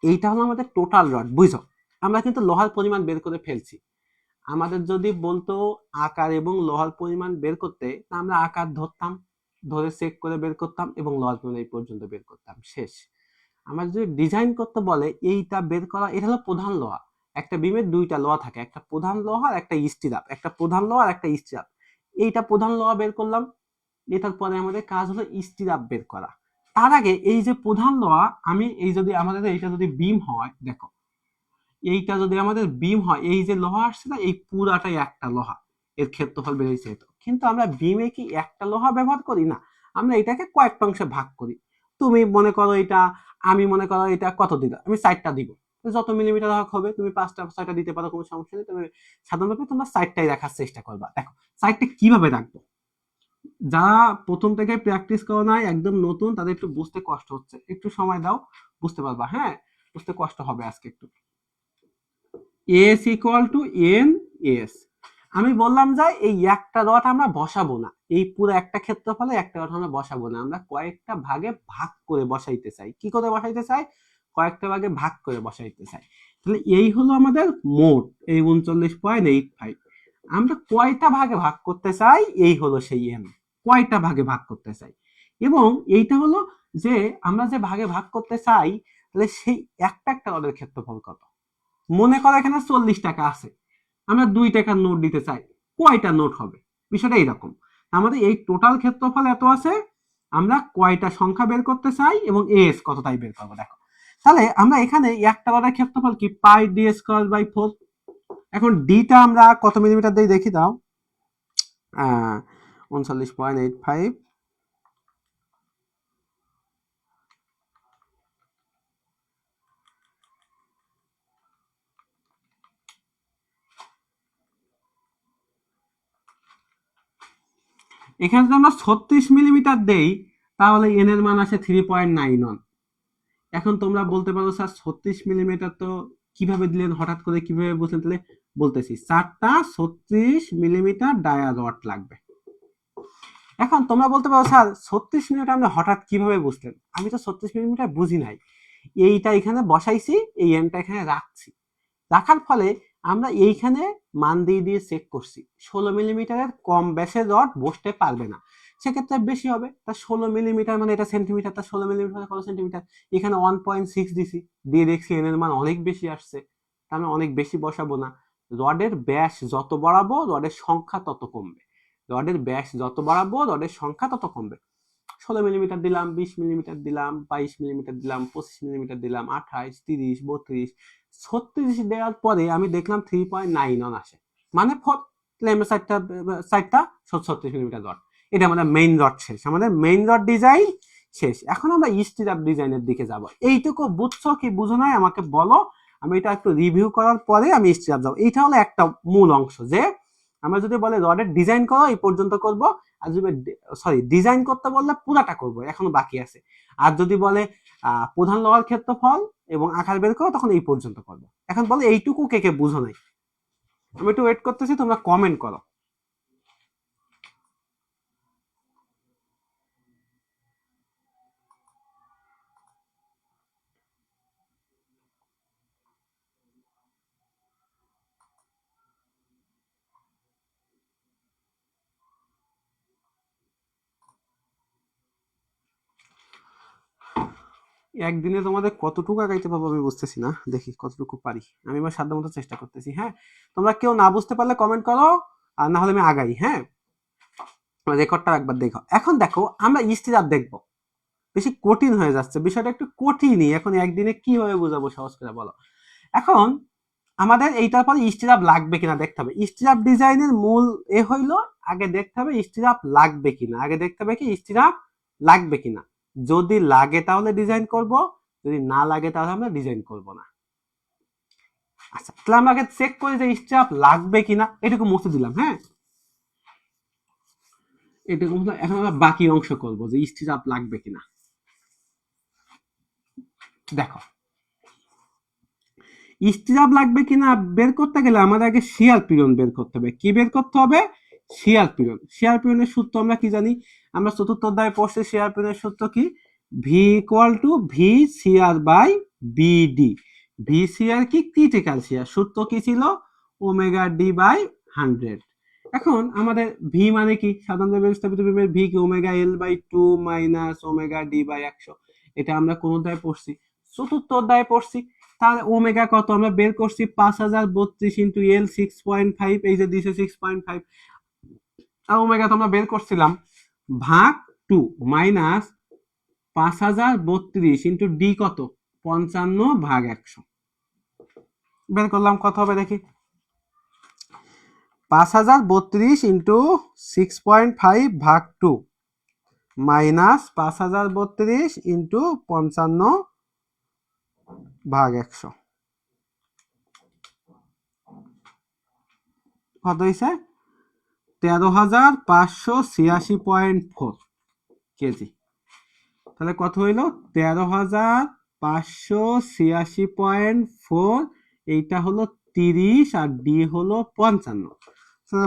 S1: এইটা হলো আমাদের টোটাল রড, বুঝছো, আমরা কিন্তু লোহার পরিমাণ বের করে ফেলছি। আমাদের যদি বলতো আকার এবং লোহার পরিমাণ বের করতে, আমরা আকার ধরতাম, ধরে চেক করে বের করতাম, এবং লোহার পরিমাণ এই পর্যন্ত বের করতাম, শেষ। আমার যদি ডিজাইন করতে বলে, এইটা বের করা, এটা হলো প্রধান লোহা, একটা বিমের দুইটা লোহা থাকে, একটা প্রধান লোহা আর একটা স্টিরাপ, একটা প্রধান লোহা আর একটা স্টিরাপ, এইটা প্রধান লোহা বের করলাম, এটার পরে আমাদের কাজ হলো স্টিরাপ বের করা। তার আগে এই যে প্রধান লোহা, আমি এই যদি আমাদের এইটা যদি বিম হয়, দেখো এইটা যদি আমাদের বিম হয়, এই যে লোহা আসছে না, এই পুরাটাই একটা লোহা, এর ক্ষেত্রফল বেরিয়েছে এত, কিন্তু আমরা বিমে কি একটা লোহা ব্যবহার করি না, আমরা এটাকে কয়েকটা অংশে ভাগ করি। তুমি মনে করো এটা আমি মনে করো এটা কত দিলাম, আমি 4টা দিব, যত মিলিমিটার হবে তুমি 5টা 6টা দিতে পারো, কোনো সমস্যা নেই। তবে সাধারণভাবে তোমরা 4টাই রাখার চেষ্টা করবা। দেখো 4টা কিভাবে রাখবো, যারা প্রথম থেকে প্র্যাকটিস করো নাই, একদম নতুন, তাদের একটু বুঝতে কষ্ট হচ্ছে, একটু সময় দাও, বুঝতে পারবা। হ্যাঁ, বুঝতে কষ্ট হবে আজকে একটু। S equal to N S, আমি বললাম যে এই একটা ডট আমরা বসাবো না, এই পুরো একটা ক্ষেত্রফলে একটা ডট আমরা বসাবো না, আমরা কয়েকটা ভাগে ভাগ করে বসাইতে চাই। কি করে বসাইতে চাই? কয়েকটা ভাগে ভাগ করে বসাইতে চাই। তাহলে এই হলো আমাদের মোট, এই 39.85। আমরা কয়টা ভাগে ভাগ করতে চাই, এই হলো সেই এন, কয়টা ভাগে ভাগ করতে চাই। এবং এইটা হলো যে আমরা যে ভাগে ভাগ করতে চাই, তাহলে সেই একটা একটা ডটের ক্ষেত্রফল কত। মনে করো এখানে 40 টাকা আছে, আমরা 2 টাকার নোট দিতে চাই, কয়টা নোট হবে? বিষয়টা এইরকম। আমাদের এই টোটাল ক্ষেত্রফল এত আছে, আমরা কয়টা সংখ্যা বের করতে চাই এবং এস কত তাই বের করবো। দেখো তাহলে আমরা এখানে একটা ডটের ক্ষেত্রফল কি, পাই ডি স্কয়ার বাই 4। এখন ডিটা আমরা কত মিলিমিটার দিয়ে দেখি দাও, 39.85। এখানে যদি আমরা 36 মিলিমিটার দেই, তাহলে এন এর মান আসে 3.91। এখন তোমরা বলতে পারো স্যার 36 মিলিমিটার তো কিভাবে দিলেন, হঠাৎ করে কিভাবে বুঝলেন? তাহলে বলতেছি, 4টা 36 মিলিমিটার ডায়া রড লাগবে। এখন তোমরা বলতে পারো স্যার 36 মিলিমিটার আপনি হঠাৎ কিভাবে বুঝলেন? আমি তো 36 মিলিমিটার বুঝি নাই, এইটা এখানে বসাইছি, এই এনটা এখানে রাখছি, রাখার ফলে আমরা এইখানে মান দিয়ে দিয়ে চেক করছি, 16 মিলিমিটারের কম ব্যাসের রড বসতে পারবে না, সেক্ষেত্রে বেশি হবে। তা 16 মিলিমিটার মানে এটা সেন্টিমিটার, তা 16 মিলিমিটার কত সেন্টিমিটার? এখানে 1.6 দিছি, দিয়ে দেখছি এন এর মান অনেক বেশি আসছে, তা আমি অনেক বেশি বসাবো না। রডের ব্যাস যত বাড়াবো রডের সংখ্যা তত কমবে, রডের ব্যাস যত বাড়াবো রডের সংখ্যা তত কমবে। 16 মিলিমিটার দিলাম, 20 মিলিমিটার দিলাম, 22 মিলিমিটার দিলাম, 25 মিলিমিটার দিলাম, 28, 30, 32, 36 দেওয়ার পরে আমি দেখলাম 3.91 আসে, মানে চারটা 36 মিলিমিটার রড। এটা আমাদের মেইন রড শেষ, আমাদের মেইন রড ডিজাইন শেষ। এখন আমরা স্টিরাপ ডিজাইনের দিকে যাব। এইটুকু বুঝছো কি বুঝো নাই আমাকে বলো, আমি এটা একটু রিভিউ করার পরে আমি স্টিরাপ যাবো। এইটা হলো একটা মূল অংশ, যে আমরা যদি বলে রডের ডিজাইন করো এই পর্যন্ত করব, আর যদি ডিজাইন করতে বললে পুরাটা করব, এখনো বাকি আছে। আর যদি বলে প্রধান লওয়ার ক্ষেত্রফল এবং আকার বের করো, তখন এই পর্যন্ত করবো। এখন বলে এইটুকু কে কে বুঝো নাই? আমি একটু ওয়েট করতেছি, তোমরা কমেন্ট করো। একদিনে তোমাদের কতটুকু আগাইতে পারবো আমি বুঝতেছি না, দেখি কতটুকু পারি। আমি আমার সাধ্য মতো চেষ্টা করতেছি। হ্যাঁ, তোমরা কেউ না বুঝতে পারলে কমেন্ট করো, আর না হলে আমি আগাই। হ্যাঁ, রেকর্ডটা একবার দেখো। এখন দেখো আমরা স্টিরাপ দেখবো, বেশি কঠিন হয়ে যাচ্ছে বিষয়টা, একটু কঠিনই। এখন একদিনে কিভাবে বোঝাবো সহজ করে বলো। এখন আমাদের এইটার পরে স্টিরাপ লাগবে কিনা দেখতে হবে। স্টিরাপ ডিজাইনের মূল এ হইলো, আগে দেখতে হবে স্টিরাপ লাগবে কিনা, আগে দেখতে হবে কি স্টিরাপ লাগবে কিনা। যদি লাগে তাহলে ডিজাইন করব, যদি না লাগে তাহলে আমরা ডিজাইন করব না। আচ্ছা, তাহলে আমরা আগে চেক করি যে স্টিরাপ লাগবে কিনা। এটুকু মুছে দিলাম। হ্যাঁ, এটুকু এখন আমরা বাকি অংশ করব যে স্টিরাপ লাগবে কিনা। দেখো, স্টিরাপ লাগবে কিনা বের করতে গেলে আমাদের আগে শিয়ার পিরন বের করতে হবে। কি বের করতে হবে? শিয়ার পিরন। শিয়ার পিরনের সূত্র আমরা কি জানি? আমরা চতুর্থ অধ্যায়ে পড়ছি শিয়ার পিরনের সূত্র কি? V equal to V CR by BD. V CR কি? Critical shear. সূত্র কি ছিল? Omega D by 100। এখন আমাদের ভি মানে কি? সাধারণ ব্যবস্থাপিত বিমের ভি কি? Omega L by 2 minus omega D by 100। এটা আমরা কোন অধ্যায়ে পড়ছি? চতুর্থ অধ্যায়ে পড়ছি। তাহলে ওমেগা কত আমরা বের করছি? 5032 ইন্টু এল 6.5, এই যে দিছে 6.5। আর ওমেগা তো আমরা বের করছিলাম ভাগ 2 মাইনাস 5032 ইন্টু ডি কত? 55 ভাগ 100 বের করলাম, কত হবে দেখি? 5032 ইন্টু 6.5 ভাগ 2 মাইনাস 5032 ইন্টু 55 ভাগ 100 কত হয়েছে 13,586.4 কেজি। তাহলে কত হইল 13,586.4, এইটা হলো 30 আর ডি হলো 55।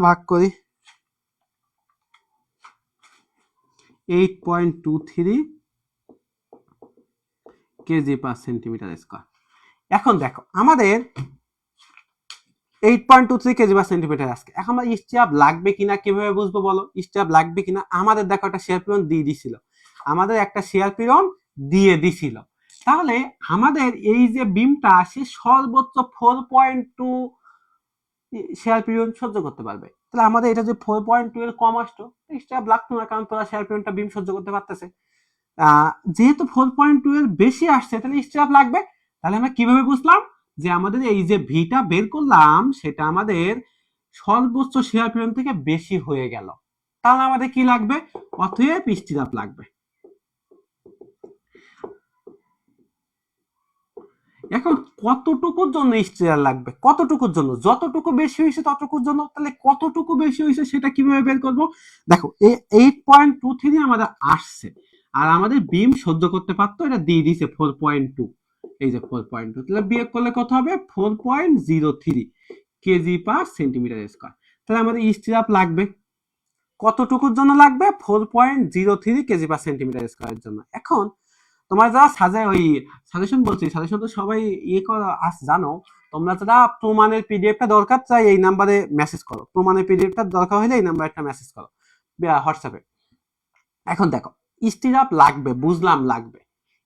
S1: ভাগ করি 8.23 কেজি পার সেন্টিমিটার স্কয়ার। এখন দেখো আমাদের 8.23 কেজি পার সেন্টিমিটার আজকে এখন আমার স্ট্যাপ লাগবে কিনা কিভাবে বুঝবো বলো? স্ট্যাপ লাগবে কিনা, আমাদের দেখো একটা শেয়ার পিরন দিয়ে দিছিল, আমাদের একটা শেয়ার পিরন দিয়ে দিছিল, তাহলে আমাদের এই যে বিমটা সে সর্বোচ্চ 4.2 শেয়ার পিরিয়ড সহ্য করতে পারবে। তাহলে আমাদের এটা যে 4.2 এর কম আসতো, স্ট্যাপ লাগতো না, কারণ তোরা শেয়ার পিরিয়ডটা বিম সহ্য করতে পারতেছে। যেহেতু 4.2 এর বেশি আসছে তাহলে স্ট্যাপ লাগবে। তাহলে আমরা কিভাবে বুঝলাম যে আমাদের এই যে ভিটা বের করলাম সেটা আমাদের সর্বোচ্চ শেয়ার পিরিয়ড থেকে বেশি হয়ে গেল, তাহলে আমাদের কি লাগবে? অতএব স্ট্যাপ লাগবে। এখন কতটুকুর জন্য স্টিরার লাগবে? কতটুকুর জন্য? যতটুকু বেশি হয়েছে ততটুকুর জন্য। তাহলে কতটুকু বেশি হয়েছে সেটা কিভাবে বের করব? দেখো 8.23 আমাদের আসছে, আর আমাদের বিম সহ্য করতে পারতো, এটা দিয়ে দিয়েছে 4.2, এই যে 4.2, তাহলে বিয়োগ করলে কত হবে 4.03 কেজি পার সেন্টিমিটার স্কয়ার। তাহলে আমাদের স্টিরাপ লাগবে কতটুকুর জন্য? লাগবে 4.03 কেজি পার সেন্টিমিটার স্কয়ারের জন্য। এখন তোমরা যারা সাজেশন বলছি, সাজেশন তো সবাই জানো, তোমরা যারা প্রমাণের পিডিএফটা দরকার চাই এই নাম্বারে মেসেজ করো, প্রমাণের পিডিএফটা দরকার হলে এই নাম্বারে একটা মেসেজ করো হোয়াটসঅ্যাপে। এখন দেখো স্টিরাপ লাগবে, বুঝলাম লাগবে।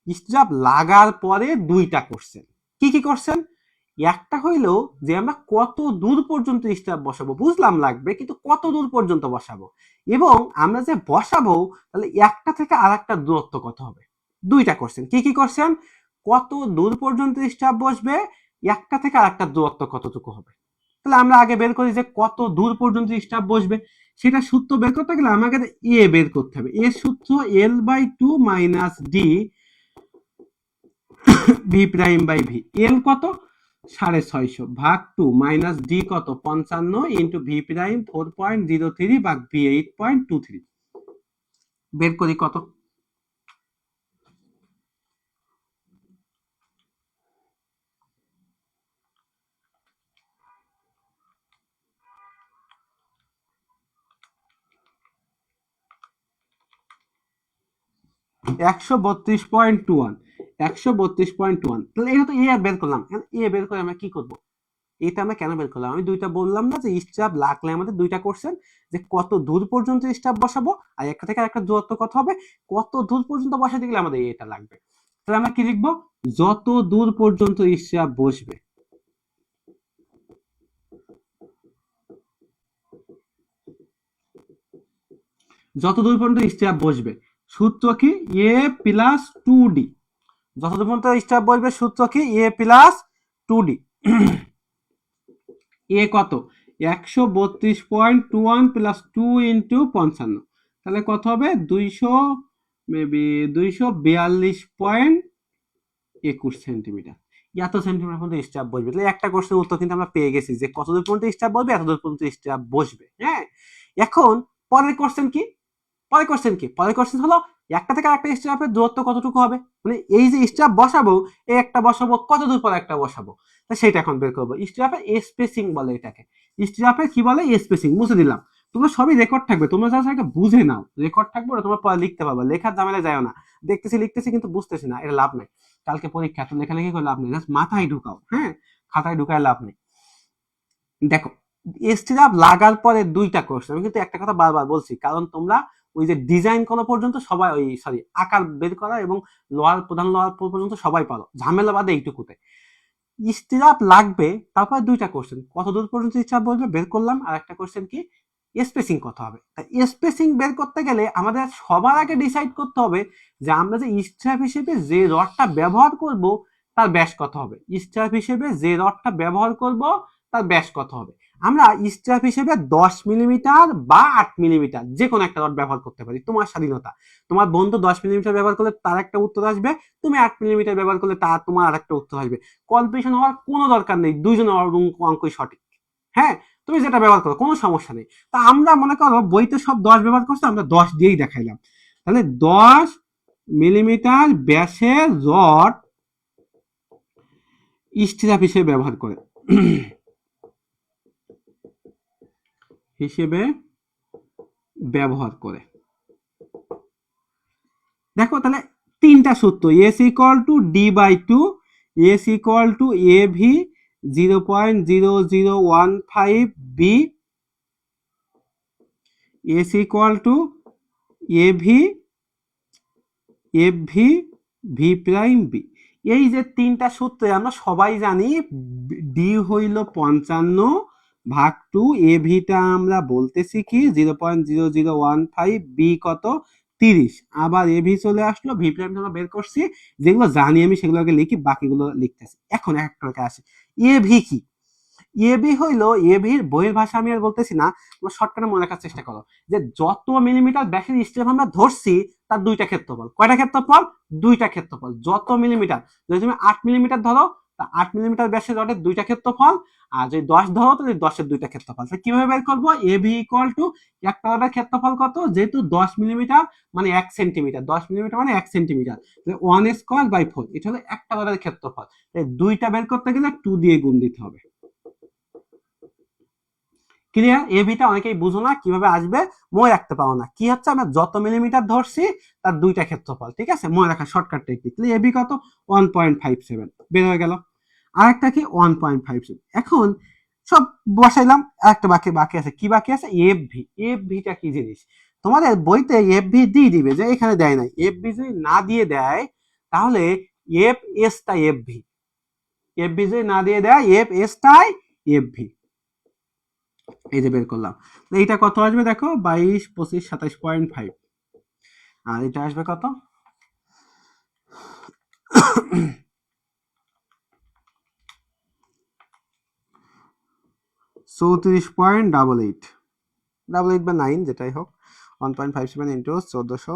S1: স্টিরাপ লাগার পরে দুইটা কোশ্চেন। কি কি কোশ্চেন? একটা হইলো যে আমরা কত দূর পর্যন্ত স্টিরাপ বসাবো, বুঝলাম লাগবে, কিন্তু কত দূর পর্যন্ত বসাবো, এবং আমরা যে বসাবো তাহলে একটা থেকে আরেকটা দূরত্ব কত হবে। দুইটা কোশ্চেন। কি কি কোশ্চেন? কত দূর পর্যন্ত স্টাফ বসবে, একটা থেকে আরেকটা দূরত্ব কতটুকু হবে। তাহলে আমরা আগে বের করি যে কত দূর পর্যন্ত স্টাফ বসবে, সেটা সূত্র বের করতে গেলে আমাকে এ বের করতে হবে। এর সূত্র L/2 minus D V prime by V. L কত 650 ভাগ 2 মাইনাস ডি কত 55 ইন্টু ভি প্রাইম 4.03 ভাগ ভি 8.23। বের করি কত? 132.21, 132.21। তাহলে এটা তো এ বের করলাম, এ বের করে আমরা কি করব? এটা আমরা কেন বের করলাম? আমি দুইটা বললাম না যে স্টাফ লাগলে আমাদের দুইটা কোশ্চেন, যে কত দূর পর্যন্ত স্টাফ বসাবো আর একটা থেকে একটা দূরত্ব কত হবে, কত দূর পর্যন্ত বসাতে গেলে আমাদের এটা লাগবে। তাহলে আমরা কি লিখবো? যত দূর পর্যন্ত স্টাফ বসবে, যত দূর পর্যন্ত স্টাফ বসবে, সূত্র কি এ প্লাস 2ডি। যত দূর পর্যন্ত স্টাফ বসবে সূত্র কি এ প্লাস 2ডি। এ কত 132.21 প্লাস 2 ইন্টু 55, তাহলে কত হবে 242.21 সেন্টিমিটার। এত সেন্টিমিটার পর্যন্ত স্টাফ বসবে। তাহলে একটা কোশ্চেনের উত্তর কিন্তু আমরা পেয়ে গেছি যে কত দূর পর্যন্ত স্টাফ বসবে, এত দূর পর্যন্ত স্টাফ বসবে। হ্যাঁ, এখন পরের কোশ্চেন কি? পরের কোশ্চেন কি? পরের কোশ্চেন হলো একটা থেকে একটা স্টাফের দূরত্ব কতটুকু হবে, মানে এই যে স্টাফ বসাবো, এই একটা বসাবো, কত দূর পরে একটা বসাবো, সেটা এখন বের করবো। স্টাফের স্পেসিং বলে এটাকে। স্টাফের কি বলে? স্পেসিং। মুছে দিলাম, তোমরা সবই রেকর্ড থাকবে, তোমরা যারা এটা বুঝে নাও, রেকর্ড থাকবে, ওটা তোমরা পরে লিখতে পারবে, লেখার ঝামেলা যায় না। দেখতেছি লিখতেছি কিন্তু বুঝতেছি না, এটা লাভ নাই। কালকে পরীক্ষা, তো লেখালেখি করে লাভ নেই, জাস্ট মাথায় ঢুকাও। হ্যাঁ, খাতায় ঢুকায় লাভ নেই। দেখো স্টিরাপ লাগার পরে দুইটা কোশ্চেন, আমি কিন্তু একটা কথা বারবার বলছি, কারণ তোমরা ওই যে ডিজাইন করা পর্যন্ত সবাই, ওই সরি আকার বের করা এবং লোহার প্রধান লোহার পর্যন্ত সবাই পারো, ঝামেলা বাদে এইটুকুতে। স্টিরাপ লাগবে, তারপরে দুইটা কোশ্চেন, কত দূর পর্যন্ত স্টিরাপ বলবে বের করলাম, আর একটা কোশ্চেন কি স্পেসিং কত হবে। তাই স্পেসিং বের করতে গেলে আমাদের সবার আগে ডিসাইড করতে হবে যে আমরা যে স্ট্র্যাপ হিসেবে যে রডটা ব্যবহার করব তার ব্যাস কত হবে। স্ট্র্যাপ হিসেবে যে রডটা ব্যবহার করব তার ব্যাস কত হবে। আমরা স্ট্র্যাপ হিসেবে 10 মিলিমিটার বা 8 মিলিমিটার যে কোনো একটা রড ব্যবহার করতে পারি, তোমার স্বাধীনতা। তোমার বন্ধু 10 মিলিমিটার ব্যবহার করলে তার একটা উত্তর আসবে, তুমি 8 মিলিমিটার ব্যবহার করলে তোমার আর একটা উত্তর আসবে। কম্পিটিশন হওয়ার কোনো দরকার নেই, দুইজনের অঙ্কই সঠিক। হ্যাঁ, তুমি যেটা ব্যবহার করো কোনো সমস্যা নেই। তা আমরা মনে করো বইতে সব 10 ব্যবহার করছি, আমরা 10 দিয়েই দেখাইলাম। তাহলে 10 মিলিমিটার ব্যাসের রড স্ট্র্যাপ হিসেবে ব্যবহার করে দেখো তাহলে তিনটা সূত্র, S equal to D by two, S equal to A V 0.0015 B, S equal to A V F V V prime B. এই যে তিনটা সূত্রে আমরা সবাই জানি ডি হইল 55 ভাগ 2, এ ভিটা আমরা বলতেছি কি 0.0015, বি কত 30, আবার এ ভি চলে আসলো, ভি প্রাইম আমরা বের করছি, যেগুলো জানি আমি সেগুলো আগে লিখি, বাকিগুলো লিখতেছি। এখন একটা আসে এ ভি কি, এবি হইলো, এবির বইয়ের ভাষা আমি আর বলতেছি না, তোমরা শর্টকাটে মনে রাখার চেষ্টা করো যে যত মিলিমিটার ব্যাসের স্ট্রেপ আমরা ধরছি তার দুইটা ক্ষেত্রফল। কয়টা ক্ষেত্রফল? দুইটা ক্ষেত্রফল। যত মিলিমিটার, যদি তুমি 8 মিলিমিটার ধরো তা 8 মিলিমিটার ব্যাসের রডের দুইটা ক্ষেত্রফল, আর যদি 10 ধরো তাহলে 10-এর দুইটা ক্ষেত্রফল। কিভাবে বের করবো? এবি ইকুয়াল টু একটা রডের ক্ষেত্রফল কত, যেহেতু 10 মিলিমিটার মানে 1 সেন্টিমিটার, 10 মিলিমিটার মানে 1 সেন্টিমিটার, 1 স্কয়ার বাই 4, এটা হলো একটা রডের ক্ষেত্রফল। দুইটা বের করতে গেলে 2 দিয়ে গুণ দিতে হবে। ক্লিয়ার? এ ভিটা অনেকেই বুঝো না, কিভাবে আসবে মনে রাখতে পারো না। কি হচ্ছে, আমরা যত মিলিমিটার ধরছি তার দুইটা ক্ষেত্রফল, ঠিক আছে, মনে রাখা শর্টকাট টেকনিক। এ বি কত 1.57 বের হয়ে গেল। আরেকটা কি 1.57। এখন সব বসাইলাম, আরেকটা বাকি আছে, কি বাকি আছে? F V. এফ ভিটা কি জিনিস? তোমাদের বইতে এফ ভি দিয়ে দিবে, যে এখানে দেয় নাই। এফ ভি যদি না দিয়ে দেয় তাহলে এফ এস টাই এফ ভি, এফ ভি যদি না দিয়ে দেয় এফ এস টাই এফ ভি। এই যে বের করলাম, এইটা কত আসবে দেখো, 22, 25, 27.5, আর এটা আসবে কত 34.88, 88 বা 9 যেটাই হোক, 1.57 ইন্টু 1400,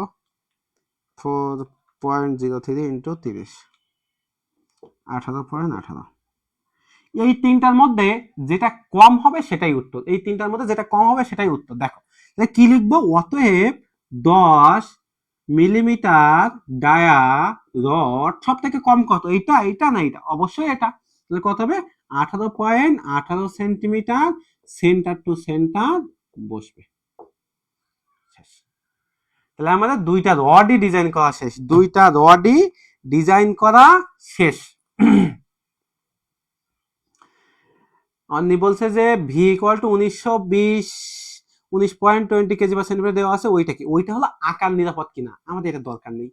S1: 4.03 ইন্টু 30, 18.18। এই তিনটার মধ্যে যেটা কম হবে সেটাই উত্তর, এই তিনটার মধ্যে যেটা কম হবে সেটাই উত্তর। দেখো কি লিখবো, অতএব 10 মিলিমিটার ডায়া রড সব থেকে কম কত, এটা এটা না এটা, অবশ্যই এটা। তাহলে কত হবে 18.18 সেন্টিমিটার, সেন্টার টু সেন্টার বসবে। তাহলে আমাদের দুইটা রডই ডিজাইন করা শেষ, দুইটা রডই ডিজাইন করা শেষ। অন্নি বলছে যে ভি ইকুয়াল টু 1920 কেজি বা সেন্টিমিটার দেওয়া আছে, ওইটা কি? ওইটা হলো আকার নিরাপদ কিনা, আমাদের এটা দরকার নেই।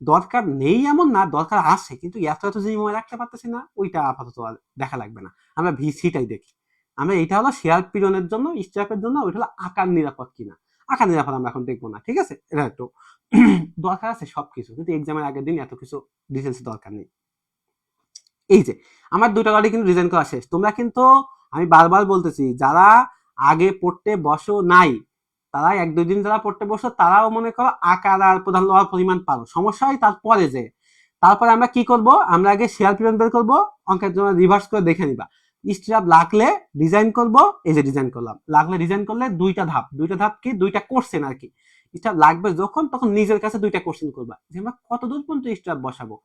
S1: দরকার নেই এমন না, দরকার আছে, কিন্তু এত এত জিনিস মনে রাখতে পারতেছি না, ওইটা আপাতত দেখা লাগবে না, আমরা ভিসিটাই দেখি। আমরা এইটা হলো শেয়ার পিরনের জন্য, স্ট্র্যাপের জন্য, ওইটা হলো আকার নিরাপদ কিনা। আকার নিরাপদ আমরা এখন দেখবো না, ঠিক আছে? এটা একটু দরকার আছে সবকিছু, কিন্তু এক্সামের আগের দিন এত কিছু ডিটেলস দরকার নেই। এই যে আমার দুটো গাড়ি কিন্তু ডিজাইন করা শেষ। তোমরা কিন্তু, আমি বারবার বলতেছি, যারা আগে পড়তে বসো নাই, তারা 1-2 দিন যারা পড়তে বসো তারাও মনে করো আকার আর প্রধান লোহার পরিমাণ পারো, সমস্যা হয় তারপরে যে। তারপরে আমরা কি করব, আমরা আগে শেয়ার পিরিয়ড বের করবো, অঙ্কের জন্য রিভার্স করে দেখে নিবা। স্ট্র্যাপ লাগলে ডিজাইন করব, এই যে ডিজাইন করলাম, লাগলে ডিজাইন করলে দুইটা ধাপ কি, দুইটা কোশ্চেন আর কি। স্ট্র্যাপ লাগবে যখন, তখন নিজের কাছে দুইটা কোশ্চেন করবা যে আমরা কত দূর পর্যন্ত স্ট্র্যাপ বসাবো,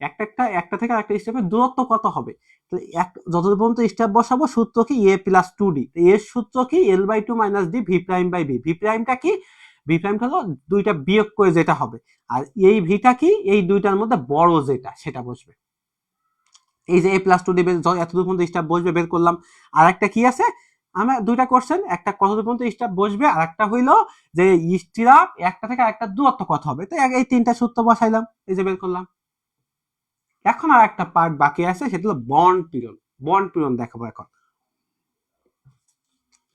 S1: একটা থেকে আরেকটা স্টেপের দূরত্ব কত হবে। যতদূর পর্যন্ত স্টেপ বসাবো, সূত্র কি এ প্লাস 2ডি, এর সূত্র কি L by 2 minus D V prime by V. V প্রাইমটা কি? ভি প্রাইমটা হলো দুইটা বিয়োগ করে যেটা হবে, আর এই ভিটা কি, এই দুইটার মধ্যে বড় যেটা সেটা বসবে। এই যে এ প্লাস 2ডি এতদূর পর্যন্ত স্টেপ বসবে, বের করলাম। আর একটা কি আছে, আমরা দুইটা কোশ্চেন, একটা কতদূর পর্যন্ত স্টেপ বসবে, আর একটা হইলো যে স্টিরাপ একটা থেকে আরেকটা দূরত্ব কত হবে। তো এই তিনটা সূত্র বসাইলাম, এই যে বের করলাম। এখন আর একটা পার্ট বাকি আছে, সেটা হলো বন্ড পীড়ন। বন্ড পীড়ন দেখাবো এখন,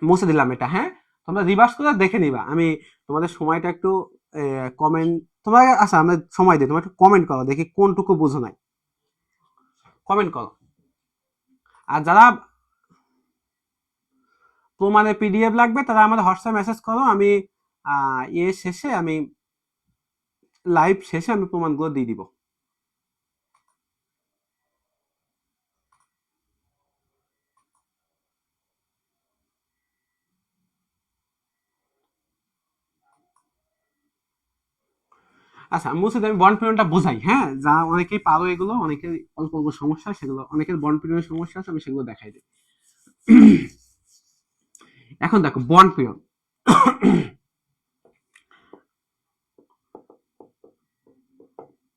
S1: মুছে দিলাম এটা। হ্যাঁ, তোমরা রিভার্স করে দেখে নিবা, আমি তোমাদের সময়টা একটু কমেন্ট, তোমরা আচ্ছা আমরা সময় দিই, তোমরা একটু কমেন্ট করো, দেখি কোনটুকু বুঝো নাই, কমেন্ট করো। আর যারা প্রমাণের পিডিএফ লাগবে তারা আমাদের হোয়াটসঅ্যাপ মেসেজ করো, আমি শেষে আমি লাইভ শেষে আমি প্রমাণগুলো দিয়ে দিব। আচ্ছা মুর্শিদ, আমি বন্ড পিরিয়ডটা বোঝাই, হ্যাঁ, যা অনেকেই পারো এগুলো, অনেকের অল্প অল্প সমস্যা, সেগুলো অনেকের বন্ড পিরিয়ডের সমস্যা আছে, আমি সেগুলো দেখাই দিই। এখন দেখো বন্ড পিরিয়ড,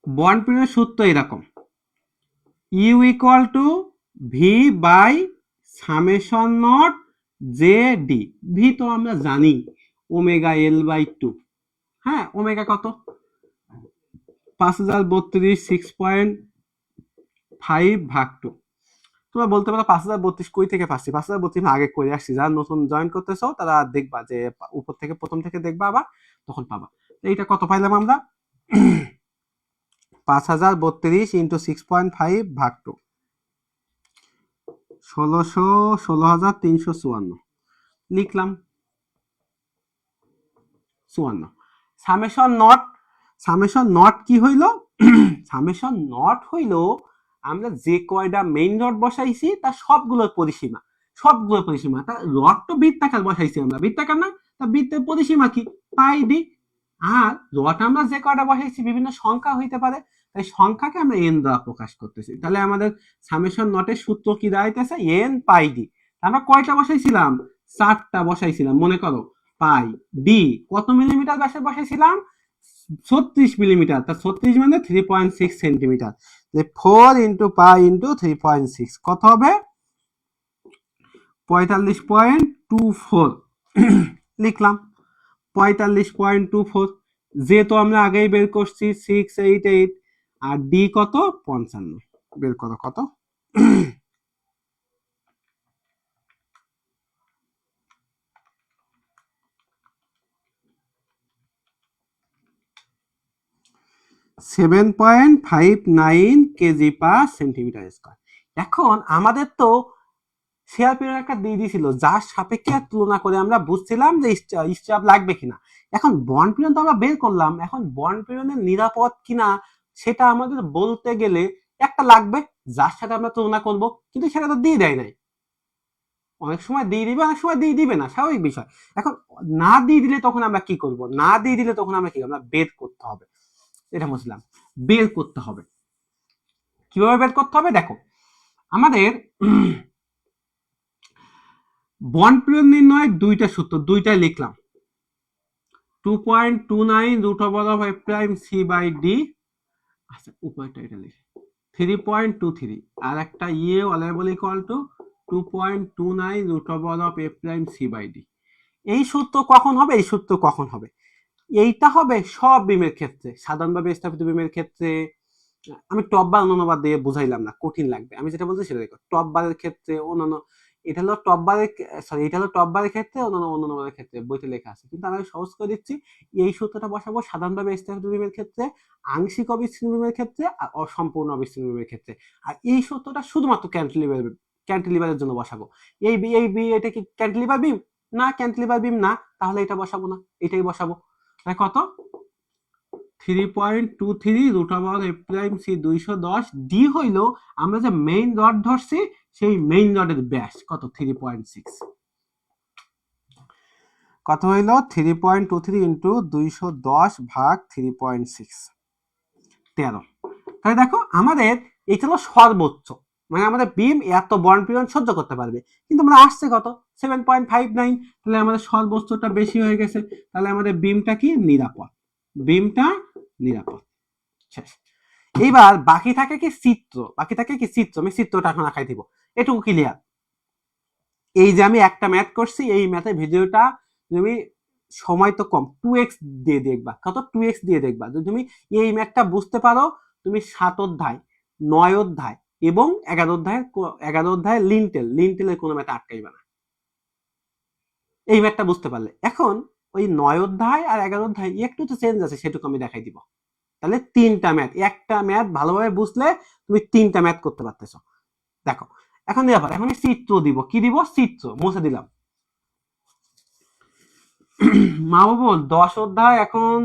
S1: বন্ড পিরিয়ডের সূত্র এরকম, U equal to V by summation naught J D. V তো আমরা জানি ওমেগা এল বাই 2, হ্যাঁ, ওমেগা কত 5032 6.5 ভাগ 2। তোমরা বলতে পারো 5032 কই থেকে পাচ্ছি, 5032 আগে করে আসছি, যারা নতুন জয়েন করতেছো তারা দেখবা যে উপর থেকে প্রথম থেকে দেখবা, আবার তখন পাবা। এইটা কত পাইলাম আমরা 5032 ইন্টু 6.5 ভাগ 2, 16,354 লিখলাম 54। সামেশন নট কি হইল, সামেশন নট হইল আমরা যে কয়টা মেইন রড বসাইছি তার সবগুলোর পরিসীমা, তা রড তো বৃত্তাকার বসাইছি আমরা, বৃত্তাকার না, তা বৃত্তের পরিসীমা কি পাই ডি, আর রড আমরা যে কয়টা বসাইছি বিভিন্ন সংখ্যা হইতে পারে, তাই সংখ্যাকে আমরা এন দ্বারা প্রকাশ করতেছি। তাহলে আমাদের সামেশন নটের সূত্র কি দাঁড়াইতেছে এন পাই ডি। আমরা কয়টা বসাইছিলাম, 4টা বসাইছিলাম, মনে করো পাই ডি কত মিলিমিটার ব্যাসে বসাইছিলাম 36 মিলিমিটার, তা 36 মানে 3.6 সেন্টিমিটার, 4 ইন্টু পাই ইন্টু 3.6 কত হবে 45.24 লিখলাম 45.24। যেহেতু আমরা আগেই বের করছি 688, আর ডি কত 55, বের করো কত 7.59 কেজি পার সেন্টিমিটার স্কয়ার। এখন আমাদের তো শেয়ার পিরিয়ড একটা দিয়ে দিয়েছিল, যার সাপেক্ষে তুলনা করে আমরা বুঝছিলাম যে স্ট্যাপ লাগবে কিনা। এখন বন্ড পিরিয়ড তো আমরা বের করলাম, এখন বন্ড পিরিয়ডের নিরাপদ কিনা সেটা আমাদের বলতে গেলে একটা লাগবে যার সাথে আমরা তুলনা করব, কিন্তু সেটা তো দিয়ে দেয় নাই, অনেক সময় দিয়ে দিবে অনেক সময় দিয়ে দিবে না, স্বাভাবিক বিষয়। এখন না দিয়ে দিলে তখন আমরা কি করব, না দিয়ে দিলে তখন আমরা কি আমরা বের করতে হবে, এটা বুঝলাম বের করতে হবে। কিভাবে বের করতে হবে দেখো, আমাদের বন্ড পিরিয়ড নির্ণয়ের দুইটা সূত্র, দুইটাই লিখলাম 2.29 root over of F prime C by D, আচ্ছা উপরটা এটা লিখি 3.23, আর একটা ইয়ে allowable equal to 2.29 root over of F prime C by D. এই সূত্র কখন হবে, এই সূত্র কখন হবে, এইটা হবে সব বিমের ক্ষেত্রে, সাধারণভাবে স্থাপিত বিমের ক্ষেত্রে। আমি টপ বার অন্যান্য বার দিয়ে বুঝাইলাম না, কঠিন লাগবে, আমি যেটা বলছি সেটা দেখো। টপ বারের ক্ষেত্রে অন্যান্য, এটা হলো টপ বারের, সরি এটা হলো টপ বারের ক্ষেত্রে, অন্যান্য বারের ক্ষেত্রে বইতে লেখা আছে, কিন্তু আমি সহজ করে দিচ্ছি। এই সূত্রটা বসাবো সাধারণভাবে স্থাপিত বিমের ক্ষেত্রে, আংশিক অবিচ্ছিন্ন বিমের ক্ষেত্রে, আর অসম্পূর্ণ অবিচ্ছিন্ন বিমের ক্ষেত্রে। আর এই সূত্রটা শুধুমাত্র ক্যান্টিলিভারের জন্য বসাবো। এটা কি ক্যান্টিলিভার বিম না, ক্যান্টিলিভার বিম না, তাহলে এটা বসাবো না, এটাই বসাবো। তাই কত 3.23 root over F prime C 210, D হইল আমরা যে মেইন রড ধরছি সেই মেইন রডের ব্যাস কত 3.6, কত হইল 3.23 ইন্টু 210 ভাগ 3.6, 13। তাহলে দেখো আমাদের এটা হলো সর্বোচ্চ, মানে আমাদের বিম এত বন্ড পিরিয়ড সহ্য করতে পারবে, কিন্তু আমরা আসছে কত 7.59, তাহলে আমাদের সর্বোচ্চটা বেশি হয়ে গেছে, তাহলে আমাদের বিমটা কি নিরাপদ, বিমটা নিরাপদ। এইবার বাকি থাকে কি চিত্র, আমি চিত্রটা এখন আঁকাই দিব, এটুকু ক্লিয়ার। এই যে আমি একটা ম্যাথ করছি, এই ম্যাথের ভিডিওটা তুমি সময় তো কম 2x দিয়ে দেখবা, কত 2x দিয়ে দেখবা। যদি তুমি এই ম্যাথটা বুঝতে পারো, তুমি 7 অধ্যায় 9 অধ্যায় এবং 11 অধ্যায় লিন্টেলের কোনো ম্যাথ আটকাইবা না, এই ম্যাথটা বুঝতে পারলে। এখন ওই 9 অধ্যায় আর 11 অধ্যায় একটু তো চেঞ্জ আছে, সেটুকু আমি দেখাই দিব। তাহলে 3টা ম্যাথ, একটা ম্যাথ ভালোভাবে বুঝলে তুমি 3টা ম্যাথ করতে পারতেছো। দেখো এখন এখন চিত্র দিব, কি দিব চিত্র, মুছে দিলাম মা বাবু 10 অধ্যায় এখন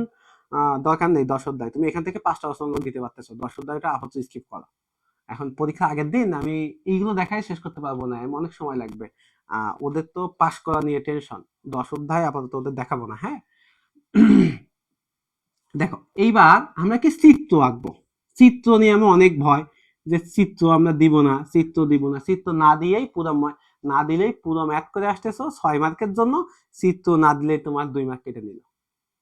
S1: দরকার নেই। 10 অধ্যায় তুমি এখান থেকে 5টা প্রশ্ন দিতে পারতেছো। 10 অধ্যায়টা আপাতত স্কিপ করো। এখন পরীক্ষা আগের দিন আমি এইগুলো দেখাই শেষ করতে পারবো না, এমন অনেক সময় লাগবে। ওদের তো পাস করা নিয়ে টেনশন। 10 অধ্যায় আপাতত ওদের দেখাবো না, হ্যাঁ। দেখো এইবার আমরা কি চিত্র আঁকবো। চিত্র নিয়ে আমার অনেক ভয় যে চিত্র আমরা দিব না, চিত্র দিব না, চিত্র না দিয়েই পুরো না দিলেই পুরো ম্যাথ করে আসতেছো 6 মার্কের জন্য, চিত্র না দিলে তোমার 2 মার্ক কেটে নিল।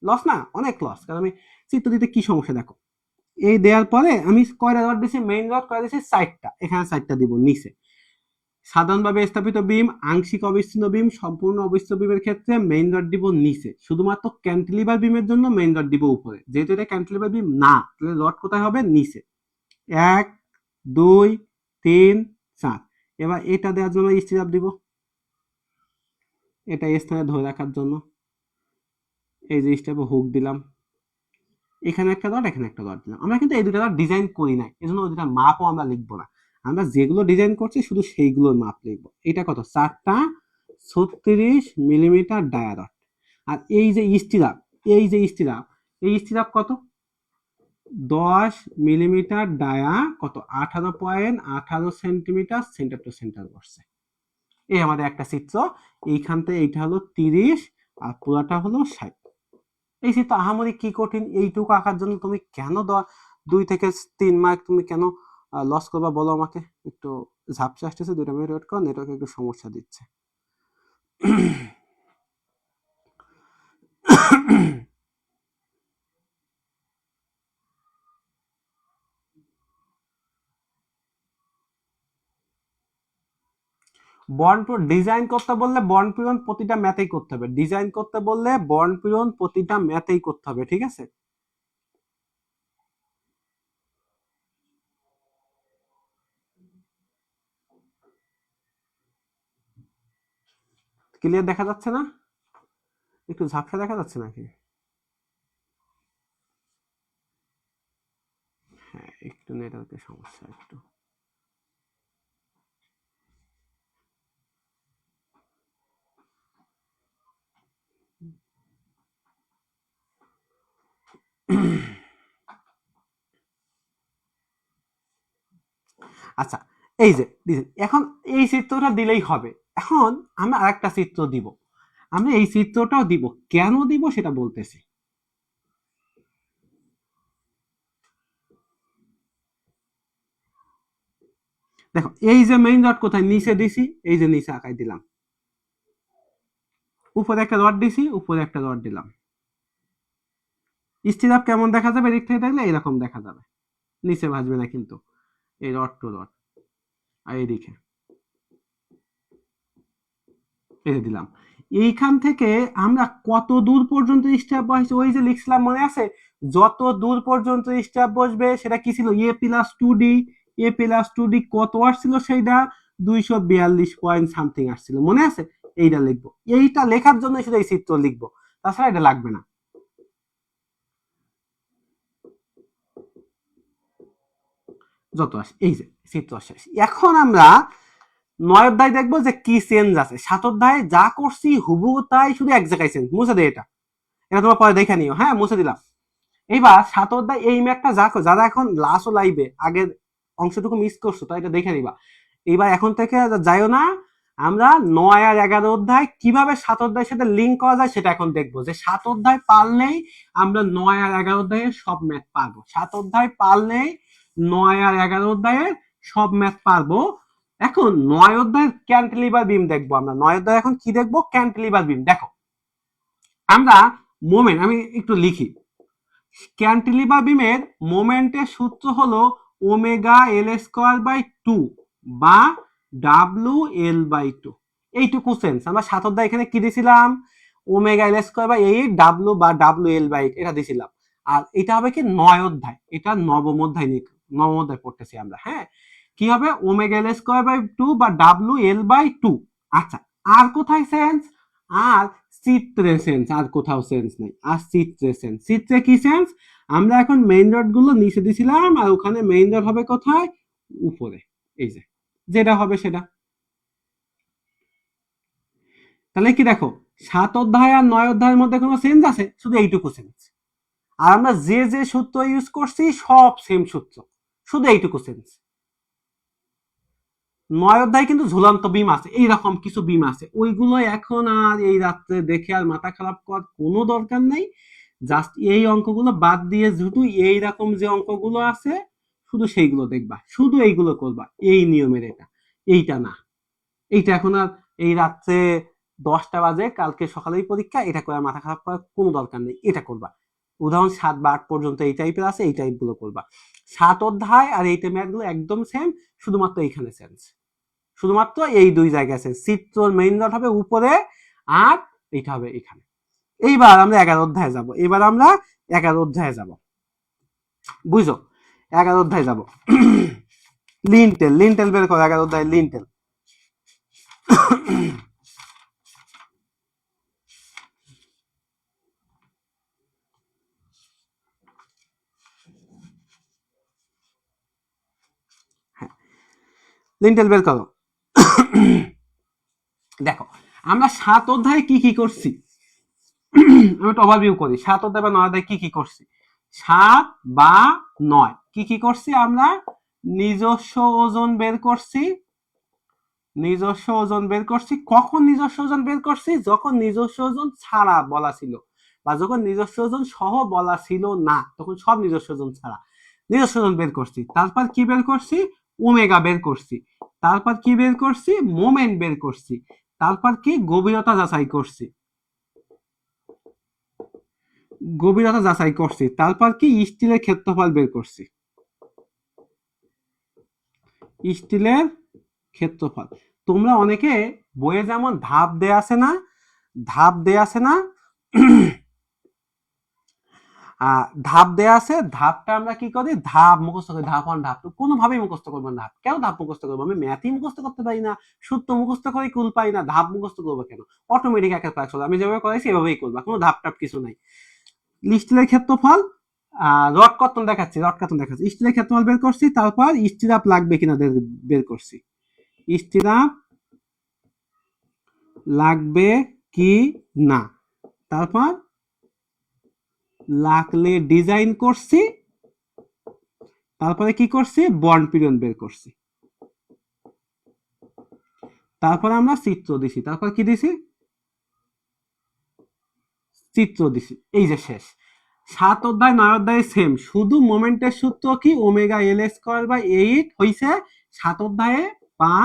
S1: লস না, অনেক লস। কারণ আমি চিত্র দিতে কি সমস্যা দেখো, এই দেওয়ার পরে আমি কয়টা রড দিছি, মেইন রড কয়টা দিছি 4টা, এখানে 4টা দিব নিচে। সাধারণভাবে স্থাপিত বিম, আংশিক অবিচ্ছিন্ন বিম, সম্পূর্ণ অবিচ্ছিন্ন বিমের ক্ষেত্রে মেইন রড দিব নিচে। শুধুমাত্র ক্যান্টিলিভার বিমের জন্য মেইন রড দিব উপরে। যেহেতু এটা ক্যান্টিলিভার বিম না, তাহলে রড কোথায় হবে, নিচে। 1 2 3 4। এবার এটা দেওয়ার জন্য স্টিরাপ দিব, এটা এই স্থানে ধরে রাখার জন্য এই যে স্টেপে হুক দিলাম। এখানে একটা রড, এখানে একটা রড দিলাম। আমরা কিন্তু এই দুটো রড ডিজাইন করি নাই, এজন্য ওই দুটা মাপও আমরা লিখবো না। আমরা যেগুলো ডিজাইন করছি শুধু সেইগুলোর মাপ লিখবো। এটা কত, 4টা 36 মিলিমিটার ডায়া রড। আর এই যে স্টিরাপ, এই যে স্টিরাপ, এই স্টিরাপ কত, 10 মিলিমিটার ডায়া, কত 18.18 সেন্টিমিটার সেন্টার টু সেন্টার বসছে। এই আমাদের একটা চিত্র। এইখান থেকে এইটা হলো 30 আর পুরাটা হলো 60। এই চিত্র আহামরি কি কঠিন, এইটুকু আঁকার জন্য তুমি কেন 2 থেকে 3 মার্ক তুমি কেন লস করবা বলো আমাকে। একটু ঝাপসা আসতেছে, 2টা মিনিট ওয়েট করো, নেটওয়ার্ক একটু সমস্যা দিচ্ছে। বন্ড ডিজাইন করতে বললে বন্ড পূরণ প্রতিটা ম্যাথেই করতে হবে। ডিজাইন করতে বললে বন্ড পূরণ প্রতিটা ম্যাথেই করতে হবে, ঠিক আছে। ক্লিয়ার দেখা যাচ্ছে না, একটু ঝাপসা দেখা যাচ্ছে নাকি? হ্যাঁ, একটু নেটওয়ার্কের সমস্যা একটু। আচ্ছা, এই যে এখন এই চিত্রটা দিলেই হবে। এখন আমরা আরেকটা চিত্র দিব, আমরা এই চিত্রটাও দিব। কেন দিব সেটা বলতেছি। দেখো এই যে মেইন রড কোথায়, নিচে দিছি, এই যে নিচে আঁকাই দিলাম। উপরে একটা রড দিছি, উপরে একটা রড দিলাম। স্টিরাপ কেমন দেখা যাবে, এদিক থেকে দেখলে এরকম দেখা যাবে, নিচে ভাসবে না কিন্তু। এই রড টু রড, আর এইদিকে এই দিলাম। এইখান থেকে আমরা কত দূর পর্যন্ত স্ট্যাপ বসে, ওই যে লিখছিলাম মনে আছে, যত দূর পর্যন্ত স্ট্যাপ বসবে সেটা কি ছিল, এ প্লাস টু ডি। এ প্লাস টু ডি কত আসছিল সেইটা, 242 পয়েন্ট সামথিং আসছিল, মনে আছে। এইটা লিখবো, এইটা লেখার জন্য শুধু এই চিত্র লিখবো, তাছাড়া এটা লাগবে না। যত আসে এই যে চিত্র শেষ। এখন আমরা 9 অধ্যায় দেখবো যে কি চেঞ্জ আছে। 7 অধ্যায়ে যা করছি হুবহু তাই, শুধু এক জায়গায় চেঞ্জ। মুছে দে এটা, এটা তোমার পরে দেখে নিও, হ্যাঁ মুছে দিলাম। এইবার 7 অধ্যায় এই ম্যাথটা যারা এখন লাস্ট লাইভে আগের অংশটুকু মিস করছো তাই এটা দেখে নিবা। এইবার এখন থেকে যাইও না, আমরা 9 আর 11 অধ্যায় কিভাবে 7 অধ্যায়ের সাথে লিঙ্ক করা যায় সেটা এখন দেখবো। যে 7 অধ্যায় পারলেই আমরা 9 আর 11 অধ্যায়ের সব ম্যাথ পারবো। 7 অধ্যায় পারলেই 9 আর 11 অধ্যায়ের সব ম্যাথ পারবো। এখন 9 অধ্যায়ের ক্যান্টিলিভার বিম দেখবো আমরা। 9 অধ্যায় এখন কি দেখবো, ক্যান্টিলিভার বিম। দেখো আমরা মোমেন্ট, আমি একটু লিখি। ক্যান্টিলিভার বিমের মোমেন্টের সূত্র হলো ওমেগা এল স্কোয়ার বাই 2 বা ডাব্লু এল বাই 2। এইটুকু সেন্স আমরা 7 অধ্যায় এখানে কি দিছিলাম, omega L square by 8 W বা ডাব্লু এল বাই 8 এটা দিছিলাম। আর এটা হবে কি 9 অধ্যায়, এটা নবম অধ্যায় নিয়ে, নবম অধ্যায় পড়তেছি আমরা, হ্যাঁ। কি হবে, ওমেগা এল স্কোয়ার বাই 2 বা ডাব্লু এল বাই 2। আচ্ছা, আর কোথায় সেন্স, আর চিত্রে সেন্স, আর কোথাও সেন্স নেই। আর চিত্রে সেন্স, চিত্রে কি সেন্স, আমরা এখন মেইন রড গুলো নিচে দিছিলাম, আর ওখানে মেইন রড হবে কোথায়, উপরে। এই যে যেটা হবে সেটা। তাহলে কি দেখো, 7 অধ্যায় আর 9 অধ্যায়ের মধ্যে কোনো চেঞ্জ আছে? শুধু এইটুকু চেঞ্জ। আর আমরা যে যে সূত্র ইউজ করছি সব সেম সূত্র, শুধু এইটুকু চেঞ্জ। 9 অধ্যায় কিন্তু ঝুলন্ত বিম আছে, এইরকম কিছু বিম আছে, ওইগুলো এখন আর এই রাত্রে দেখে আর মাথা খারাপ করার কোনো দরকার নেই। জাস্ট এই অঙ্কগুলো বাদ দিয়ে শুধু এইরকম যে অঙ্কগুলো আছে শুধু সেইগুলো দেখবা, শুধু এইগুলো করবা, এই নিয়মের এটা, এইটা না। এইটা এখন আর এই রাত্রে 10টা বাজে কালকে সকালেই পরীক্ষা, এটা করে মাথা খারাপ করার কোনো দরকার নেই, এটা করবা। উদাহরণ 7 বা 8 পর্যন্ত এই টাইপের আছে, এই টাইপগুলো করবা। 7 অধ্যায় আর এইটা ম্যাথগুলো একদম সেম, শুধুমাত্র এইখানে চেঞ্জ, শুধুমাত্র এই দুই জায়গায় আছে। চিত্রর মেইন ডট হবে উপরে আর এইটা হবে এখানে। এইবার আমরা 11 অধ্যায়ে যাব, এবার আমরা 11 অধ্যায়ে যাব, বুঝো 11 অধ্যায়ে যাব। লিনটেল, লিনটেল বের করো, 11 অধ্যায় লিনটেল। লিনটেল বের করো। দেখো আমরা 7 অধ্যায়ে কি কি করছি, আমি একটা ওভারভিউ করি। 7 অধ্যায় বা 9 অধ্যায় কি কি করছি? 7 বা 9 কি কি করছি আমরা? নিজস্ব ওজন বের করছি, নিজস্ব ওজন বের করছি। কখন নিজস্ব ওজন বের করছি? যখন নিজস্ব ওজন ছাড়া বলা ছিল, বা যখন নিজস্ব ওজন সহ বলা ছিল না, তখন সব নিজস্ব ওজন ছাড়া নিজস্ব ওজন বের করছি। তারপর কি বের করছি? ওমেগা বের করছি। তারপর কি বের করছি? মোমেন্ট বের করছি। তারপর কি? গভীরতা যাচাই করছি, গভীরতা যাচাই করছি। তারপর কি? স্টিলের ক্ষেত্রফল বের করছি, স্টিলের ক্ষেত্রফল। তোমরা অনেকে বইয়ে যেমন ধাপ দেয়া আছে না, ধাপ দেয়া আছে না, ধাপ দেয়া আছে, ধাপটা আমরা কি করি? ধাপ মুখস্থ করি, ধাপ ওয়ান ধাপ টু, কোনোভাবেই মুখস্থ করবো না। ধাপ কেন ধাপ মুখস্থ করবো? আমি ম্যাথই মুখস্থ করতে পারি না, সূত্র মুখস্থ করে কুল পাই না, ধাপ মুখস্থ করবো কেন? অটোমেটিক একের ক্লাস হলো, আমি যেভাবে করাইছি এভাবেই করবা, কোনো ধাপ টাপ কিছু নাই। স্টিলের ক্ষেত্রফল, রড কর্তন দেখাচ্ছি, রড কর্তন দেখাচ্ছি, স্টিলের ক্ষেত্রফল বের করছি। তারপর স্টিরাপ লাগবে কিনা বের করছি, স্টিরাপ লাগবে কি না। তারপর লাগলে ডিজাইন করছি। তারপরে কি করছি? বন্ড পিরিয়ড বের করছি। তারপর আমরা চিত্র দিছি। তারপর কি দিছি? চিত্র দিছি। এই যে শেষ। 7 অধ্যায় 9 অধ্যায় সেম, শুধু মোমেন্টের সূত্র কি? ওমেগা এল স্কয়ার বাই 8 হইছে 7 অধ্যায়ে, বা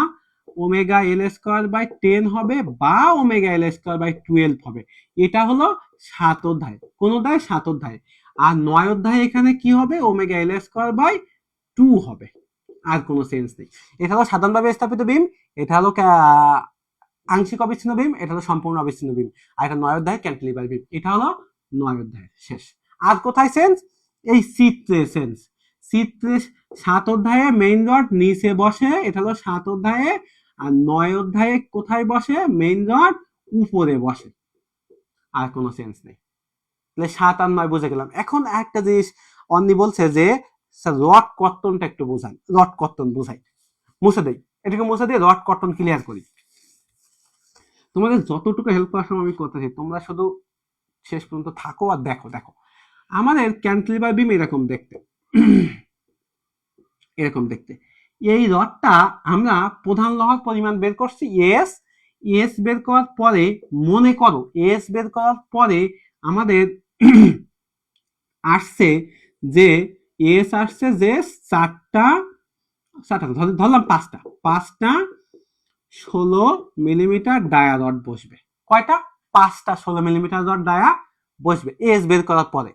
S1: ওমেগা এল স্কয়ার বাই 10 হবে, বা ওমেগা এল স্কয়ার বাই 12 হবে। এটা হলো 7 অধ্যায়। কোন অধ্যায়? 7 অধ্যায়। আর 9 অধ্যায়ে এখানে কি হবে? ওমেগা এল স্কয়ার বাই 2 হবে। আর কোনো চেঞ্জ নেই। এটা হলো সাধারণভাবে স্থাপিত বিম, এটা হলো আংশিক অবিচ্ছিন্ন বিম, এটা হলো সম্পূর্ণ অবিচ্ছিন্ন বিম। আর এটা 9 অধ্যায় ক্যান্টিলিভার বিম। এটা হলো 9 অধ্যায় শেষ। আর কোথায় চেঞ্জ? এই চিত্রে চেঞ্জ। চিত্রে 7 অধ্যায়ে মেইন রড নিচে বসে, এটা হলো 7 অধ্যায়ে। আর 9 অধ্যায়ে কোথায় বসে? মেইন রড উপরে বসে। আর কোনো চেঞ্জ নেই। তাহলে 7 আর 9 বুঝে গেলাম। এখন একটা জিনিস অন্নি বলছে যে স্যার রড কর্তনটা একটু বোঝান, রড কর্তন বোঝাই। মুছে দেই, এটাকে মুছে দিয়ে রড কর্তন ক্লিয়ার করি। তোমাদের যতটুকু হেল্প করার সময় আমি করতেছি, তোমরা শুধু শেষ পর্যন্ত থাকো আর দেখো। দেখো আমাদের ক্যান্টিলিভার বিম এরকম দেখতে, এরকম দেখতে। এই রডটা আমরা প্রধান লহার পরিমাণ বের করছি এস, এস বের করার পরে মনে করো, এস বের করার পরে আমাদের আসছে যে এস আসছে যে চারটা, ধরলাম পাঁচটা 16 মিলিমিটার ডায়া রড বসবে। কয়টা? 5টা 16 মিলিমিটার রড ডায়া বসবে এস বের করার পরে।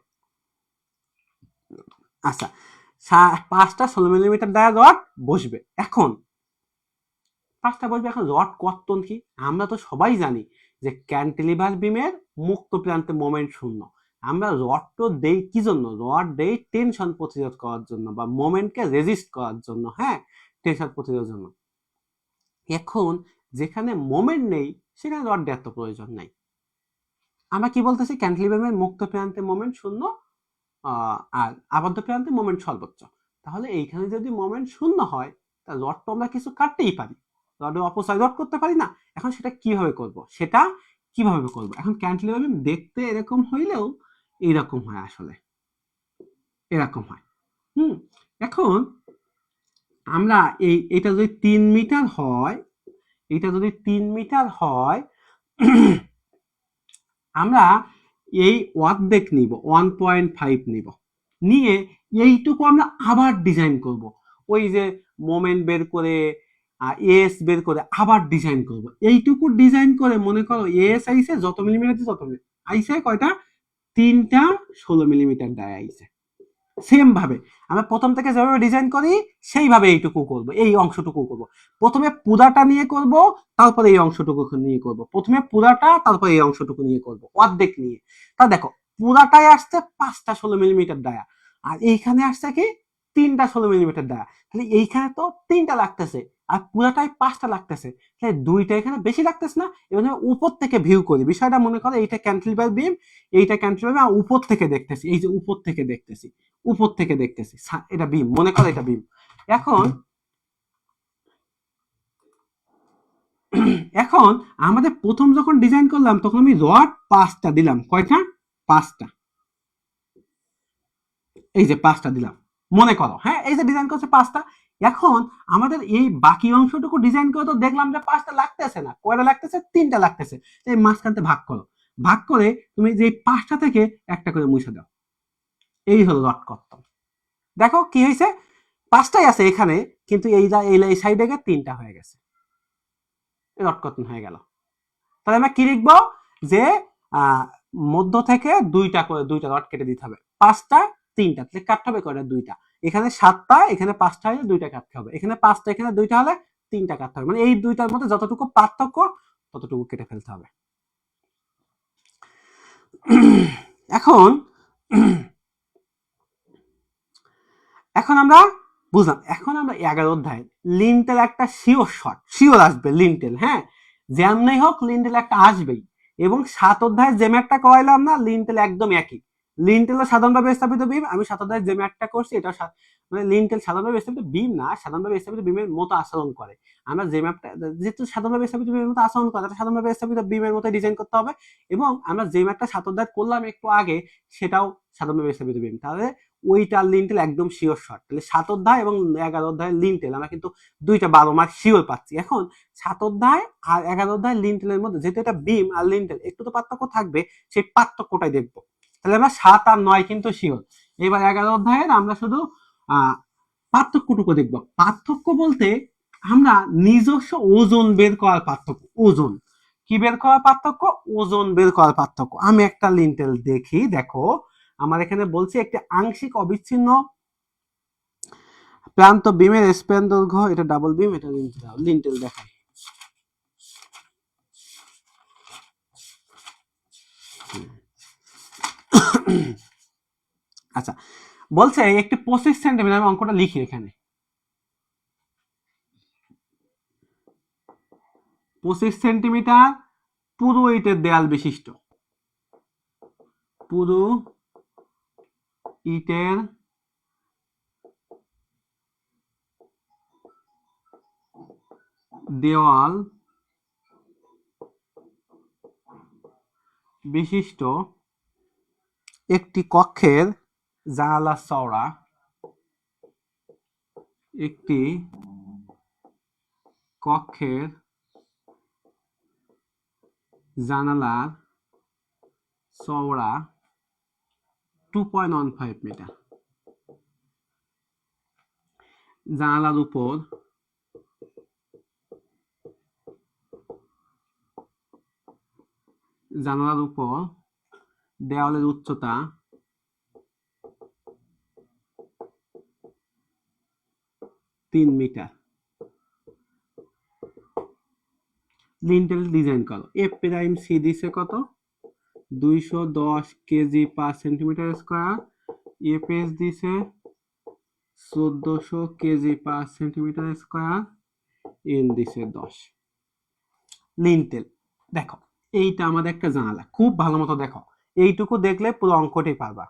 S1: আচ্ছা, 5টা 16 মিলিমিটার ডায়া রড বসবে। এখন 5টা বসবে। এখন রড কর্তন কি? আমরা তো সবাই জানি যে ক্যান্টিলিভার বিমের মুক্ত প্রান্তে মোমেন্ট শূন্য। আমরা রড তো দেই কি জন্য? রড দেই টেনশন প্রতিরোধ করার জন্য, বা মোমেন্টকে রেজিস্ট করার জন্য। হ্যাঁ, টেনশন প্রতিরোধের জন্য। এখন যেখানে মোমেন্ট নেই সেখানে রড দেওয়ার তো প্রয়োজন নাই। আমরা কি বলতেছি? ক্যান্টিলিভারের মুক্ত প্রান্তে মোমেন্ট শূন্য, আর আবদ্ধ প্রান্তে মোমেন্ট সর্বোচ্চ। তাহলে এইখানে যদি মোমেন্ট শূন্য হয়, তাহলে রড তো আমরা কিছু কাটতেই পারি, রডের অপচয় রড করতে পারি না। এখন সেটা কিভাবে করব? সেটা কিভাবে করব? এখন ক্যান্টিলিভার বিম দেখতে এরকম হইলেও এইরকম হয়, আসলে এরকম হয়। এখন আমরা এটা যদি 3 মিটার হয়, এটা যদি 3 মিটার হয়, আমরা এই অর্ধেক নিব, 1.5 নিব, নিয়ে এইটুকু আমরা আবার ডিজাইন করব, ওই যে মোমেন্ট বের করে এস বের করে আবার ডিজাইন করব। এইটুকু ডিজাইন করে মনে করো এস আইসে যত মিলিমিটার তত আইসে কয়টা, 3টা 16 মিলিমিটার ডায়া আইসে। সেম ভাবে আমরা প্রথম থেকে যেভাবে ডিজাইন করি সেইভাবে এইটুকু করব, এই অংশটুকু করব। প্রথমে পুরাটা নিয়ে করব, তারপরে এই অংশটুকু নিয়ে করব। প্রথমে পুরাটা, তারপরে এই অংশটুকু নিয়ে করব, অর্ধেক নিয়ে। তা দেখো পুরাটায় আসছে 5টা 16 মিলিমিটার ডায়া, আর এইখানে আসছে কি 3টা 16 মিলিমিটার ডায়া। তাহলে এইখানে তো 3টা লাগতেছে, আর পুরাটায় 5টা লাগতেছে, তাহলে 2টা এখানে বেশি লাগতেছে না? এবার উপর থেকে ভিউ করি বিষয়টা, মনে করো এইটা ক্যান্টিলিভার বিম, এইটা ক্যান্টিলিভার বিম, উপর থেকে দেখতেছি, এই যে উপর থেকে দেখতেছি, উপর থেকে দেখতেছি, এটা বিম, মনে করো এটা বিম। এখন এখন আমাদের প্রথম যখন ডিজাইন করলাম তখন আমি রড 5টা দিলাম, কয়টা? 5টা, এই যে 5টা দিলাম, মনে করো, হ্যাঁ, এই যে ডিজাইন করছে 5টা। এখন আমাদের এই বাকি অংশটুকু ডিজাইন করে তো দেখলাম যে 5টা লাগতেছে না, কয়টা লাগতেছে? 3টা লাগতেছে। এই মাঝখানতে ভাগ করো, ভাগ করে তুমি যে 5টা থেকে একটা করে মুছে দাও, এই হলো রড কর্তন। দেখো কি হয়েছে, 5টাই আছে এখানে, কিন্তু এই সাইডে গিয়ে 3টা হয়ে গেছে, রড কর্তন হয়ে গেল। তাহলে আমরা কি লিখবো, যে মধ্য থেকে 2টা করে 2টা রড কেটে দিতে হবে, 5টা 3টা, তাহলে কাটতে হবে কয়টা? 2টা। এখানে 7টা, এখানে 5টা হলে 2টা কাটতে হবে, এখানে 5টা, এখানে 2টা হলে 3টা কাটতে হবে, মানে এই 2টার মধ্যে যতটুকু পার্থক্য ততটুকু কেটে ফেলতে হবে। এখন এখন আমরা বুঝলাম, এখন আমরা 11 অধ্যায় লিন্টেল একটা শিওর আসবে লিন্টেল, হ্যাঁ, যেমনি হোক লিন্টেল একটা আসবেই। এবং 7 অধ্যায় যে ম্যাথটা করাইলাম না, লিন্টেল একদম একই। লিন্টেল সাধারণভাবে স্থাপিত বিম, আমি 7 অধ্যায় যে ম্যাথটা করছি এটা মানে লিন্টেল সাধারণভাবে স্থাপিত বিম না, সাধারণভাবে স্থাপিত বিমের মতো আচরণ করে। আমরা যে ম্যাপটা, যেহেতু সাধারণভাবে স্থাপিত বিমের মতো আচরণ করে, সাধারণভাবে স্থাপিত বিমের মতো ডিজাইন করতে হবে। এবং আমরা যে ম্যাপটা 7 অধ্যায় করলাম একটু আগে, সেটাও সাধারণভাবে স্থাপিত বিম, তাহলে ওইটার লিন্টেল একদম শিওর শর্ট। তাহলে 7 অধ্যায় এবং 11 অধ্যায়ের লিন্টেল আমরা কিন্তু 2টা 12 মার্ক শিওর পাচ্ছি। এখন 7 অধ্যায় আর 11 অধ্যায় লিন্টেলের মধ্যে যেহেতু এটা বিম আর লিন্টেল একটু তো পার্থক্য থাকবে, সেই পার্থক্যটাই দেখবো। তাহলে আমরা 7 আর 9 কিন্তু শিওর। এবার 11 অধ্যায়ের আমরা শুধু পার্থক্যটুকু দেখবো। পার্থক্য বলতে আমরা নিজস্ব ওজন বের করার পার্থক্য, ওজন কি বের করার পার্থক্য, ওজন বের করার পার্থক্য। আমি একটা লিন্টেল দেখি, দেখো আমার এখানে বলছি একটি আংশিক অবিচ্ছিন্ন প্রান্ত বিমের স্প্যান দৈর্ঘ্য, এটা ডাবল বিম, এটা লিন্টেল দেখায়। আচ্ছা, বলছে একটি 25 সেন্টিমিটার, আমি অঙ্কটা লিখি এখানে, 25 সেন্টিমিটার পুরো ইটের দেয়াল বিশিষ্ট, পুরো ইটের দেওয়াল বিশিষ্ট একটি কক্ষের জানালা চওড়া, একটি কক্ষের জানালার চওড়া 2.15 মিটার, জানালার উপর দেওয়ালের উচ্চতা 3 মিটার। লিন্টেল ডিজাইন করো। এ প্রাইম সি দিছে কত, 210 kg per centimetre square. FS দিছে 1400 kg per centimetre square. N দিছে 10। লিন্টেল দেখো, এইটা আমাদের একটা জানালা, খুব ভালো মতো দেখো, এইটুকু দেখলে পুরো অঙ্কটি পারবা।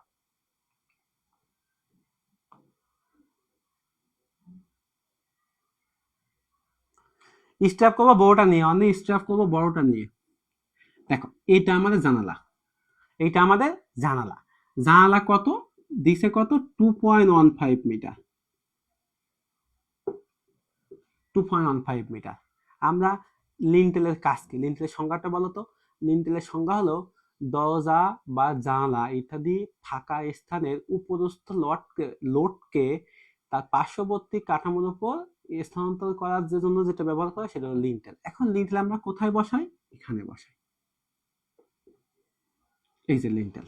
S1: স্ট্র্যাপ করবো বড়টা নিয়ে, অনেক স্ট্র্যাপ করবো বড়টা নিয়ে। দেখো এইটা আমাদের জানালা, এইটা আমাদের জানালা, জানালা কত দিছে, কত 2.15 মিটার, 2.15 মিটার। আমরা লিন্টেলের কাজ কি, লিন্টেলের সংজ্ঞাটা বলো তো। লিন্টেলের সংজ্ঞা হলো দরজা বা জানালা ইত্যাদি ফাঁকা স্থানের উপরস্থ লোডকে তার পার্শ্ববর্তী কাঠামোর উপর স্থানান্তর করার জন্য যেটা ব্যবহার করে সেটা হলো লিন্টেল। এখন লিন্টেল আমরা কোথায় বসাই, এখানে বসাই, এই যে লিন্টেল,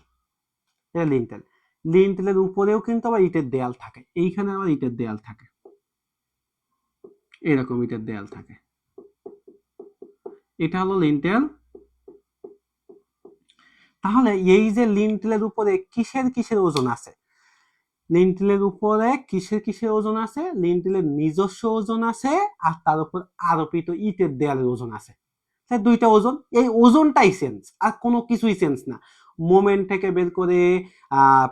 S1: এটা লিন্টেল। লিন্টেলের উপরেও কিন্তু আবার ইটের দেয়াল থাকে, এইখানে আবার ইটের দেয়াল থাকে, এরকম ইটের দেয়াল থাকে, এটা হলো লিন্টেল। তাহলে এই যে লিন্টেলের উপরে কিসের কিসের ওজন আছে, লিন্টেলের উপরে কিসের কিসের ওজন আছে, লিন্টেলের নিজস্ব ওজন আছে আর তার উপর আরোপিত ইটের দেয়ালের ওজন আছে, তাই দুইটা ওজন, এই ওজনটাই চেঞ্জ, আর কোনো কিছুই চেঞ্জ না। মোমেন্ট থেকে বের করে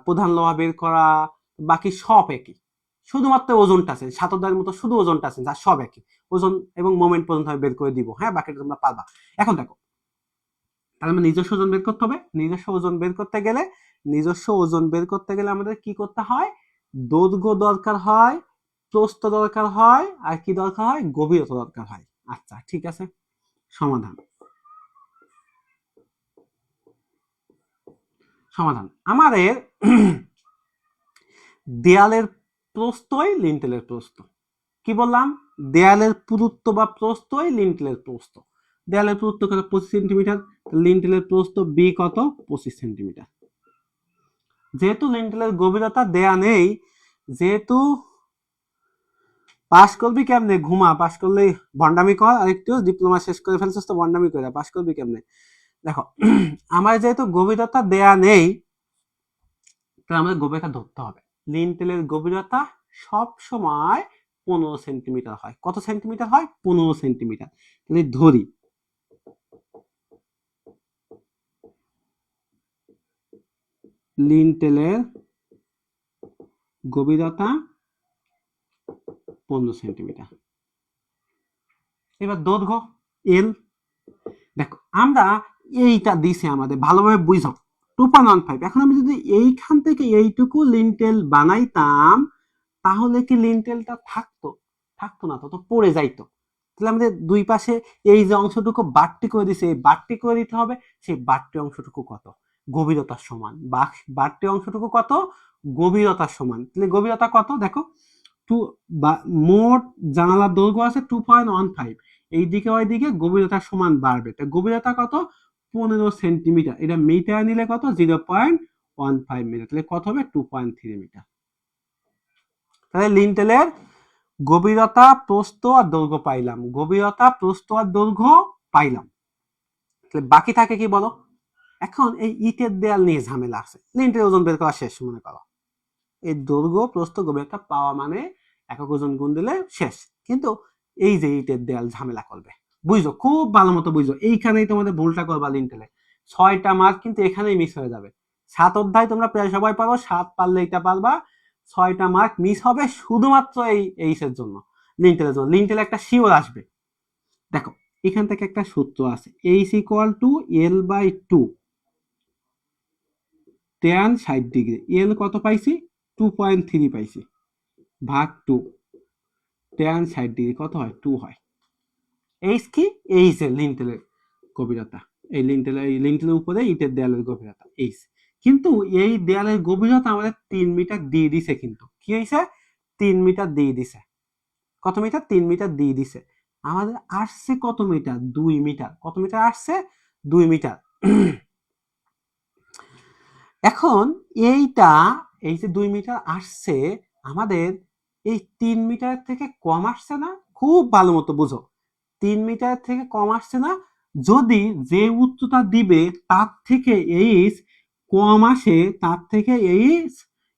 S1: প্রধান লোহা বের করা, বাকি সব একই, শুধুমাত্র ওজনটা আছে, সাতদার মতো শুধু ওজনটা আছে, যা সব একই, ওজন এবং মোমেন্ট পর্যন্ত আমি বের করে দিব, হ্যাঁ বাকিটা তোমরা পারবা। এখন দেখো তাহলে আমার নিজস্ব ওজন বের করতে হবে, নিজস্ব ওজন বের করতে গেলে, নিজস্ব ওজন বের করতে গেলে আমাদের কি করতে হয়, দৈর্ঘ্য দরকার হয়, প্রস্থ দরকার হয়, আর কি দরকার হয়, গভীরতা দরকার হয়। আচ্ছা ঠিক আছে, সমাধান, সমাধান আমাদের দেয়ালের প্রস্থই লিন্টেলের প্রস্থ, কি বললাম, দেয়ালের পুরুত্ব বা প্রস্থই লিন্টেলের প্রস্থ। দেয়ালের পুরুত্ব কত, 25 সেন্টিমিটার, লিন্টেলের প্রস্থ বি কত, 25 সেন্টিমিটার। যেহেতু লিন্টেলের গভীরতা দেয়া নেই, যেহেতু পাস করবি কেমনে, ঘুমা, পাস করলে ভন্ডামি কর, আর একটু ডিপ্লোমা শেষ করে ফেলছিস তো ভন্ডামি করে পাস করবি কেমনে। দেখো আমার যেহেতু গভীরতা দেয়া নেই, তাহলে আমাদের গভীরতা ধরতে হবে। লিন্টেলের গভীরতা সব সময় 15 সেন্টিমিটার হয়, কত সেন্টিমিটার হয়, 15 সেন্টিমিটার। তাহলে ধরি লিন্টেলের গভীরতা 15 সেন্টিমিটার। এবার দৈর্ঘ্য এল, দেখো আমরা এইটা দিছে আমাদের, ভালোভাবে বুঝো, 2.15। এখন আমি যদি এইখান থেকে এইটুকু লিন্টেল বানাইতাম, তাহলে কি লিন্টেলটা থাকতো, থাকতো না, তো পড়ে যাইতো। তাহলে আমাদের দুই পাশে এই যে অংশটুকু বাড়তি করে দিছে, এই বাড়তি করে দিতে হবে, সেই বাড়তি অংশটুকু কত, গভীরতার সমান, বাড়তি অংশটুকু কত, গভীরতার সমান। তাহলে গভীরতা কত দেখো, মোট জানালার দৈর্ঘ্য আছে 2.15, এই দিকে ওই দিকে গভীরতার সমান বাড়বে, তাই গভীরতা কত, 15 সেন্টিমিটার, এটা মিটার নিলে কত, 0.15 মিটার, তাহলে কত হবে, 2.3 মিটার। তাহলে লিন্টেলের গভীরতা, প্রস্থ আর দৈর্ঘ্য পাইলাম, গভীরতা, প্রস্থ আর দৈর্ঘ্য পাইলাম। তাহলে বাকি থাকে কি বলো, এখন এই ইটের দেয়াল নিয়ে ঝামেলা আছে, লিন্টের ওজন বের করা শেষ, মনে করো এই দৈর্ঘ্য প্রস্থ গভীরতা পাওয়া মানে একক ওজন গুণ দিলে শেষ, কিন্তু এই যে ইটের দেয়াল ঝামেলা করবে, বুঝছো, খুব ভালো মতো বুঝছো, এইখানেই তোমাদের ভুলটা করবা লিন্টেলে, 6টা মার্ক কিন্তু এখানেই মিস হয়ে যাবে। 7 অধ্যায় তোমরা প্রায় সবাই পারো, 7 পারলে এটা পারবা, 6টা মার্ক মিস হবে শুধুমাত্র এই এইসের জন্য, লিন্টেলের জন্য। লিন্টেলে একটা শিওর আসবে, দেখো এখান থেকে একটা সূত্র আছে, H equal to L by 2 tan 60 degree, L কত পাইছি, 2.3 পাইছি, ভাগ 2, tan 60 ডিগ্রি কত হয়, 2 হয়। এইচ কি, এইচ এর লিন্টেলের গভীরতা, এই লিন্টেলের উপরে ইটের দেয়ালের গভীরতা এইচ, কিন্তু এই দেয়ালের গভীরতা আমাদের 3 মিটার দিয়ে দিছে, কিন্তু কি হয়েছে, 3 মিটার দিয়ে দিছে, কত মিটার, 3 মিটার দিয়ে দিছে, আমাদের আসছে কত মিটার, 2 মিটার, কত মিটার আসছে, 2 মিটার। এখন এইটা, এই যে 2 মিটার আসছে, আমাদের এই 3 মিটার থেকে কম আসছে না, খুব ভালো মতো বুঝো, 3 মিটার থেকে কম আসছে না, যদি যে উচ্চতা দিবে তার থেকে এইচ কম আসে, তার থেকে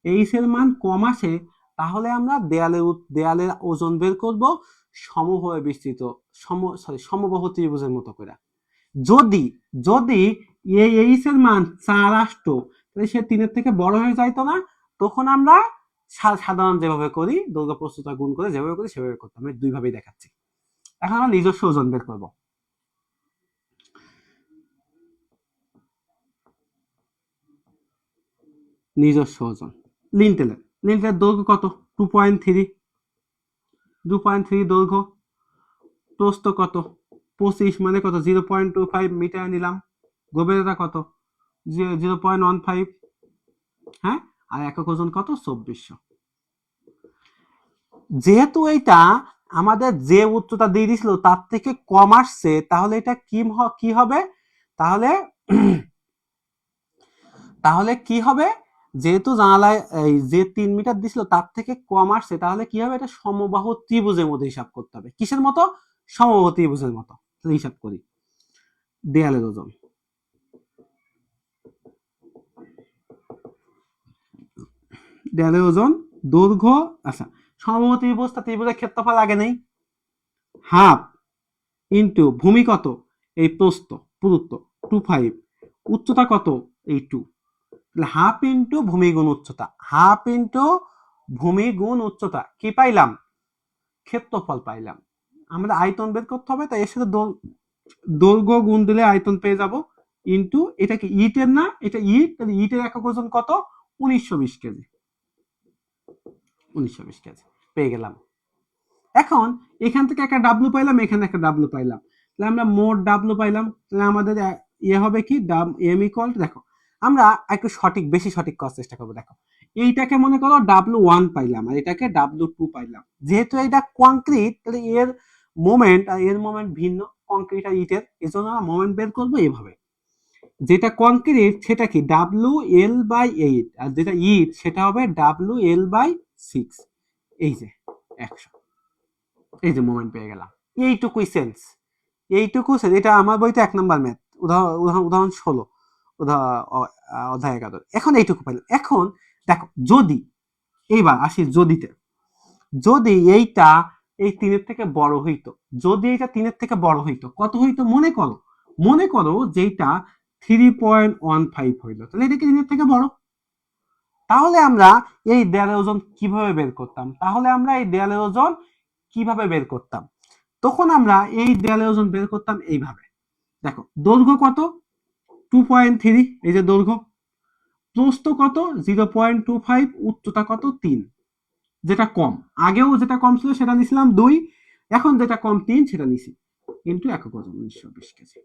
S1: এইচ এর মান কম আসে, তাহলে আমরা দেয়ালের ওজন বের করব সমভাবে বিস্তৃত, সমবাহু ত্রিভুজের মতো করে। যদি যদি এই এইচ এর মান 4 আসতো, তাহলে সে 3-এর থেকে বড় হয়ে যাইতো না, তখন আমরা সাধারণ যেভাবে করি, দৈর্ঘ্য প্রস্থতা গুণ করে যেভাবে করি সেভাবে করতাম, আমি দুইভাবেই দেখাচ্ছি। এখন আমরা নিজস্ব ওজন বের করব। নিজস্ব ওজন। লিন্টেলের দৈর্ঘ্য কত? 2.3, 2.3 দৈর্ঘ্য। প্রস্থ কত? 25 মানে কত? 0.25 মিটার নিলাম। গভীরতা কত? 0.15। হ্যাঁ, আর একক ওজন কত? 2400। যেহেতু এইটা আমাদের যে উচ্চতা দিয়ে দিছিল তার থেকে কম আসছে, তাহলে এটা কি হবে? তাহলে তাহলে কি হবে? যেহেতু জানালায় এই যে 3 মিটার দিছিল তার থেকে কম আসছে, তাহলে কি হবে? এটা সমবাহু ত্রিভুজের মধ্যে হিসাব করতে হবে। কিসের মতো? সমবাহু ত্রিভুজের মতো। হিসাব করি। দেয়ালের ওজন, দেয়ালের ওজন, দৈর্ঘ্য। আচ্ছা, সমবাহু ত্রিভুজের ক্ষেত্রফল আগে নেই। হাফ ইন্টু ভূমি কত? এই প্রস্থ পুরুত্ব 25, উচ্চতা কত? এই 2। তাহলে হাফ ইন্টু ভূমি গুণ উচ্চতা, হাফ ইন্টু ভূমি গুণ উচ্চতা, কি পাইলাম? ক্ষেত্রফল পাইলাম। আমাদের আয়তন বের করতে হবে, তাই এর সাথে দৈর্ঘ্য গুণ দিলে আয়তন পেয়ে যাব। ইন্টু এটা কি ইটের না? এটা ইট, তাহলে ইটের একক ওজন কত? 1920 কেজি। 1920 কেজি পেয়ে গেলাম। এখন এখান থেকে একটা ডাব্লু পাইলাম, এখানে একটা ডাব্লু পাইলাম, তাহলে আমরা মোট ডাব্লু পাইলাম। তাহলে আমাদের ইয়ে হবে কি? এম ইকুয়াল, দেখো আমরা একটু বেশি সঠিক করার চেষ্টা করবো। দেখো এইটাকে মনে করো W1 পাইলাম, আর এটাকে W2 পাইলাম। যেহেতু এটা কংক্রিট, তাহলে এর মোমেন্ট আর এর মোমেন্ট ভিন্ন, কংক্রিট আর ইটের, এজন্য আমরা মোমেন্ট বের করবো এভাবে। যেটা কংক্রিট সেটা কি WL/8, আর যেটা ইট সেটা হবে WL/6। এই যে 100, এই যে মোমেন্ট পেয়ে গেলাম। এইটুকুই সেন্স, এটা আমার বইতে 1 নম্বর ম্যাথ, উদাহরণ 16, অধ্যায় 11। এখন এইটুকু পাইলাম। এখন দেখো, যদি এইবার আসি যদিতে, যদি এইটা এই 3-এর থেকে বড় হইতো, যদি এইটা 3-এর থেকে বড় হইতো, কত হইতো? মনে করো যেটা 3.15 হইলো, তাহলে এটা কি 3-এর থেকে বড়? তাহলে আমরা এই দেয়ালের ওজন কিভাবে বের করতাম? তখন আমরা এই দেয়ালের ওজন বের করতাম এইভাবে। দেখো দৈর্ঘ্য কত? 2.3, এই যে দৈর্ঘ্য। প্রস্থ কত? 0.25, উচ্চতা কত? 3। যেটা কম, আগেও যেটা কম ছিল সেটা নিছিলাম 2, এখন যেটা কম 3 সেটা নিছি। কিন্তু একক ওজন 1920 কেজি।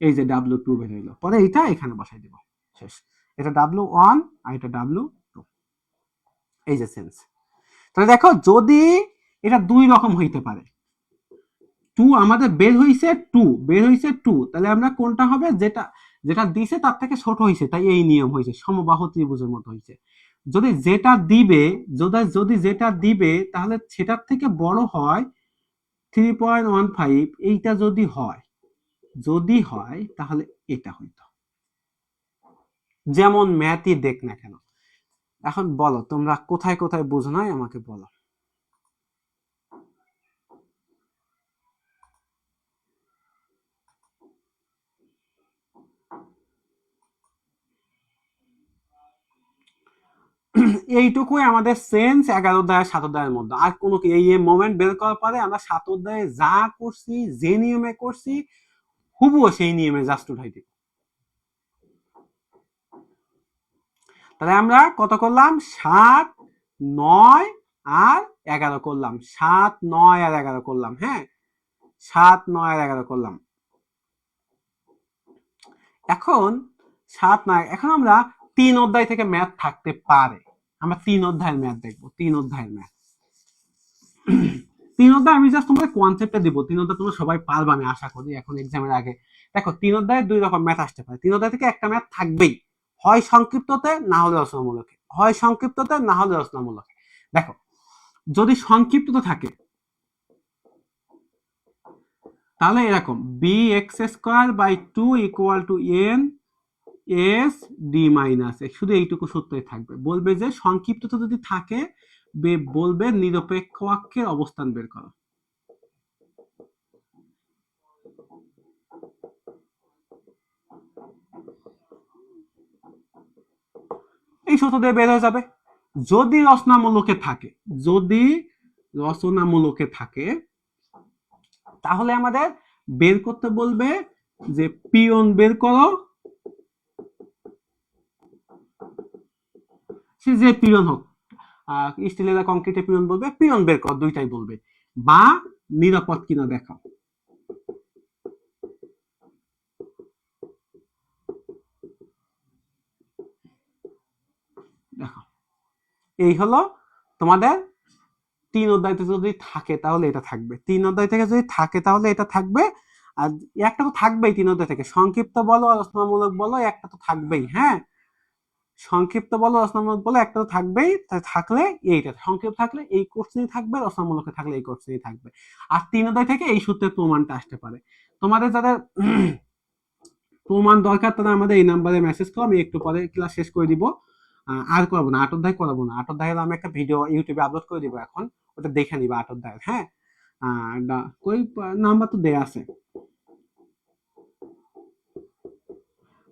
S1: এই যে W2 বের হইলো, পরে এইটা এখানে বসাই দেব। শেষ। এটা W1 আর এটা W2। এই যে সেন্স। তাহলে দেখো, যদি এটা দুই রকম হইতে পারে, 2 আমাদের বের হইছে 2, তাহলে আমরা কোনটা হবে? যেটা যেটা দিছে তার থেকে ছোট হইছে, তাই এই নিয়ম হইছে, সমবাহু ত্রিভুজের মতো হইছে। যদি যেটা দিবে তাহলে সেটার থেকে বড় হয় 3.15, এইটা যদি হয় তাহলে এটা হইতো। যেমন ম্যাথই দেখ না কেন। এখন বলো তোমরা কোথায় কোথায় বুঝো নাই, আমাকে বলো। এইটুকুই আমাদের সেন্স 11 অধ্যায় 7 অধ্যায়ের মধ্যে। আর কোনো কি এই মোমেন্ট বের করার পরে আমরা 7 অধ্যায়ে যা করছি, যে নিয়মে করছি, হুবহু সেই নিয়মে জাস্ট উঠাই দিব। তাহলে আমরা কত করলাম? 7, 9 আর 11 করলাম। 7, 9 আর 11 করলাম। হ্যাঁ, 7, 9 আর 11 করলাম। এখন 7, 9, এখন আমরা 3 অধ্যায় থেকে ম্যাথ থাকতে পারে। আমরা 3 অধ্যায়ের ম্যাথ দেখবো। 3 অধ্যায়ের ম্যাথ 3 অধ্যায় আমি জাস্ট তোমাদের কনসেপ্টটা দিব। 3 অধ্যায় তোমরা সবাই পারবে আমি আশা করি, এখন এক্সামের আগে। দেখো 3 অধ্যায়ে 2 রকম ম্যাথ আসতে পারে। 3 অধ্যায় থেকে একটা ম্যাথ থাকবেই, হয় সংক্ষিপ্ততে না হলে রচনামূলকে। দেখো যদি সংক্ষিপ্ততে থাকে তাহলে এরকম bx²/2 = n s d - x, শুধু এইটুকু সূত্রই থাকবে। বলবে যে সংক্ষিপ্ততা যদি থাকে, বলবে নিরপেক্ষ অক্ষের অবস্থান বের করো। এই সূত্র দিয়ে বের হয়ে যাবে। যদি রচনামূলকে থাকে তাহলে আমাদের বের করতে বলবে যে পিয়ন বের করো, সে যে পিয়ন হোক, স্টিলের কংক্রিটের পিয়ন বলবে, পিয়ন বের কর, দুইটাই বলবে, বা নিরাপদ কিনা দেখাও। দেখো, এই হলো তোমাদের 3 অধ্যায়তে যদি থাকে তাহলে এটা থাকবে, 3 অধ্যায় থেকে যদি থাকে তাহলে এটা থাকবে, আর একটা তো থাকবেই 3 অধ্যায় থেকে, সংক্ষিপ্ত বলো আলোচনামূলক বলো একটা তো থাকবেই। হ্যাঁ, সংক্ষিপ্ত বলো রচনামূলক বলো একটা তো থাকবেই, থাকলে এইটা সংক্ষিপ্ত থাকলে এই কোর্সেই থাকবে, রচনামূলকে থাকলে এই কোর্সেই থাকবে। আর 3 অধ্যায় থেকে এই সূত্রের প্রমাণটা আসতে পারে। তোমাদের যাদের প্রমাণ দরকার তারা আমাদের এই নাম্বারে মেসেজ করো, আমি একটু পরে ক্লাস শেষ করে দিব। আর করবো না, 8 অধ্যায় করাবো না, 8 অধ্যায়ের আমি একটা ভিডিও ইউটিউবে আপলোড করে দিব এখন, ওটা দেখে নিবা 8 অধ্যায়ের। হ্যাঁ, ওই নাম্বার তো দেয়া আছে।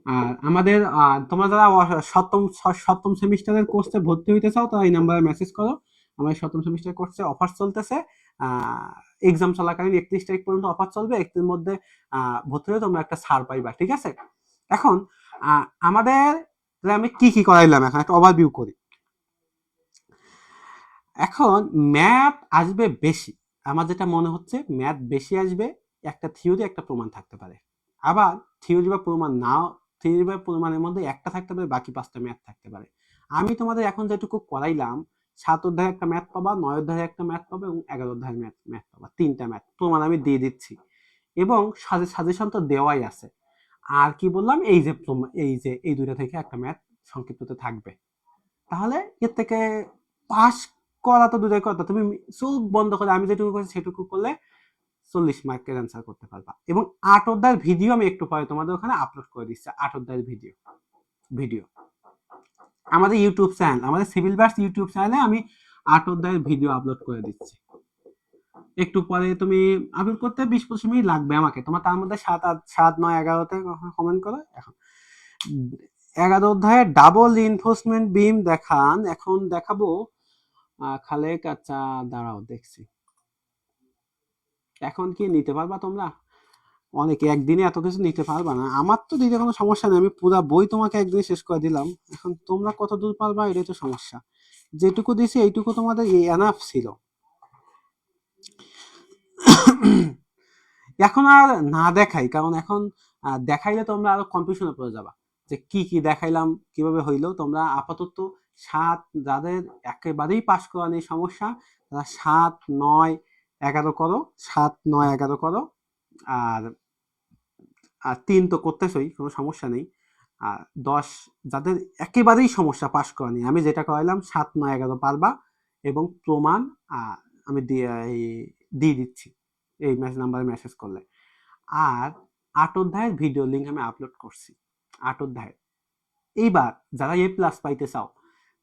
S1: আর আমাদের তোমরা যারা সপ্তম সেমিস্টারের কোর্সে ভর্তি হইতে চাও তারা এই নাম্বারে মেসেজ করো। আমাদের সপ্তম সেমিস্টার কোর্সে অফার চলতেছে, এক্সাম চলাকালীন 31 তারিখ পর্যন্ত অফার চলবে, এর মধ্যে ভর্তি হলে তোমরা একটা ছাড় পাইবা, ঠিক আছে? এখন আমাদের আমি কি কি করাইলাম এখন একটা ওভারভিউ করি। এখন ম্যাথ আসবে বেশি, আমার যেটা মনে হচ্ছে ম্যাথ বেশি আসবে, একটা থিওরি একটা প্রমাণ থাকতে পারে, আবার থিওরি বা প্রমাণ নাও, থিওরি বা প্রমাণের মধ্যে একটা থাকতে পারে, বাকি 5টা ম্যাথ থাকতে পারে। আমি তোমাদের এখন যেটুকু করাইলাম, 7 অধ্যায়ে একটা ম্যাথ পাবা, 9 অধ্যায়ে একটা ম্যাথ পাবা এবং 11 অধ্যায়ের ম্যাথ পাবা, 3টা ম্যাথ প্রমাণ আমি দিয়ে দিচ্ছি, এবং সাজেশন তো দেওয়াই আছে। আর কি বললাম, এই দুইটা থেকে একটা ম্যাথ সংক্ষিপ্ততে থাকবে। তাহলে এর থেকে পাস করা তো দূরের কথা, তুমি চোখ বন্ধ করে আমি যেটুকু করছি সেটুকু করলে 40 মার্কের অ্যান্সার করতে পারবা। এবং 8 অধ্যায়ের ভিডিও আমি একটু পরে তোমাদের ওখানে আপলোড করে দিচ্ছি, 8 অধ্যায়ের ভিডিও আমাদের ইউটিউব চ্যানেল, আমাদের সিভিল ব্যাটস ইউটিউব চ্যানেলে আমি 8 অধ্যায়ের ভিডিও আপলোড করে দিচ্ছি। একটু পরে তুমি আপলোড করতে 20-25 মিনিট লাগবে আমাকে, তোমার তার মধ্যে 7, 9, 11তে কমেন্ট করো। এখন 11 অধ্যায়ে ডাবল রিইনফোর্সমেন্ট বিম দেখান, এখন দেখাবো খালেক। আচ্ছা দাঁড়াও দেখছি, এখন কি নিতে পারবা তোমরা? অনেকে একদিনে এত কিছু নিতে পারবা না, আমার তো দিতে কোনো সমস্যা নেই, আমি পুরো বই তোমাকে একদিনে শেষ করে দিলাম, এখন তোমরা কত দূর পারবা এটাই তো সমস্যা। যেটুকু দিছি এইটুকু তোমাদের এনাফ ছিল। এখন আর না দেখাই, কারণ এখন দেখাইলে তোমরা আরো কনফিউশনে পড়ে যাবা যে কি কি দেখাইলাম কিভাবে হইলো। তোমরা আপাতত যাদের একেবারেই পাশ করা নেই সমস্যা, তারা 7, 9, 11 করো, 7, 9, 11 করো। আর 3 তো করতেছই, কোনো সমস্যা নেই। আর 10 যাদের একেবারেই সমস্যা পাশ করা নেই, আমি যেটা করাইলাম 7, 9, 11 পারবা, এবং প্রমাণ আমি দিয়ে দিচ্ছি এই নাম্বারে মেসেজ করলে। আর 8 অধ্যায়ের ভিডিও লিঙ্ক আমি আপলোড করছি, 8 অধ্যায়ের। এইবার যারা A+ পাইতে চাও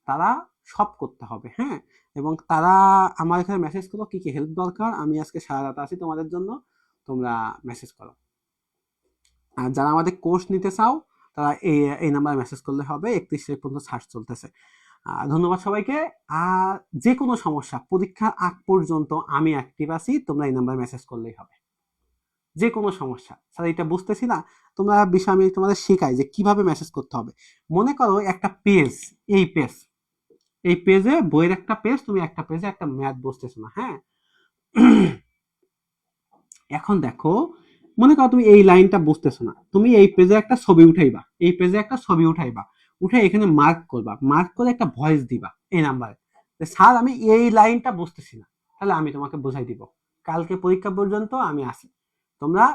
S1: তারা সব করতে হবে। হ্যাঁ, এবং তারা আমার এখানে মেসেজ করো কি কি হেল্প দরকার, আমি আজকে সারা রাত আছি তোমাদের জন্য, তোমরা মেসেজ করো। আর যারা আমাদের কোর্স নিতে চাও তারা এই নাম্বারে মেসেজ করলে হবে, 31 তারিখ পর্যন্ত ছাড় চলতেছে। ধন্যবাদ সবাইকে। আর যে কোনো সমস্যা পরীক্ষার আগ পর্যন্ত আমি অ্যাক্টিভ আছি, তোমরা এই নাম্বারে মেসেজ করলেই হবে। যে কোনো সমস্যা, স্যার এটা বুঝতেছি না, তোমরা বিষয় আমি তোমাদের শেখাই যে কিভাবে মেসেজ করতে হবে। মনে করো একটা পেজ, এই পেজে বইয়ের একটা পেজ, তুমি একটা পেজে একটা ম্যাথ বুঝতেছো না। হ্যাঁ, এখন দেখো, মনে করো তুমি এই লাইনটা বুঝতেছো না, তুমি এই পেজে একটা ছবি উঠাইবা, উঠে এখানে মার্ক করবা, মার্ক করে একটা ভয়েস দিবা এই নাম্বারে, স্যার আমি এই লাইনটা বুঝতেছি না, তাহলে আমি তোমাকে বুঝাই দিব, কালকে পরীক্ষা পর্যন্ত আমি আসি। তোমরা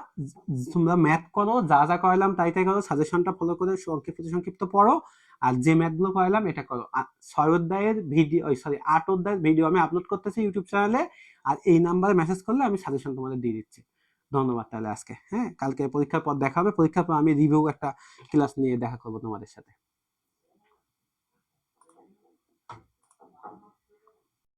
S1: তোমরা ম্যাথ করো, যা যা করাইলাম তাই তাই করো, সাজেশনটা ফলো করে সংক্ষিপ্ত পড়ো, আর যে ম্যাথগুলো করাইলাম এটা করো। 6 অধ্যায়ের ভিডিও, 8 অধ্যায়ের ভিডিও আমি আপলোড করতেছি ইউটিউব চ্যানেলে, আর এই নাম্বারে মেসেজ করলে আমি সাজেশন তোমাদের দিয়ে দিচ্ছি। ধন্যবাদ তাহলে আজকে। হ্যাঁ, কালকে পরীক্ষার পর দেখা হবে, পরীক্ষার পর আমি রিভিউ একটা ক্লাস নিয়ে দেখা করবো তোমাদের সাথে।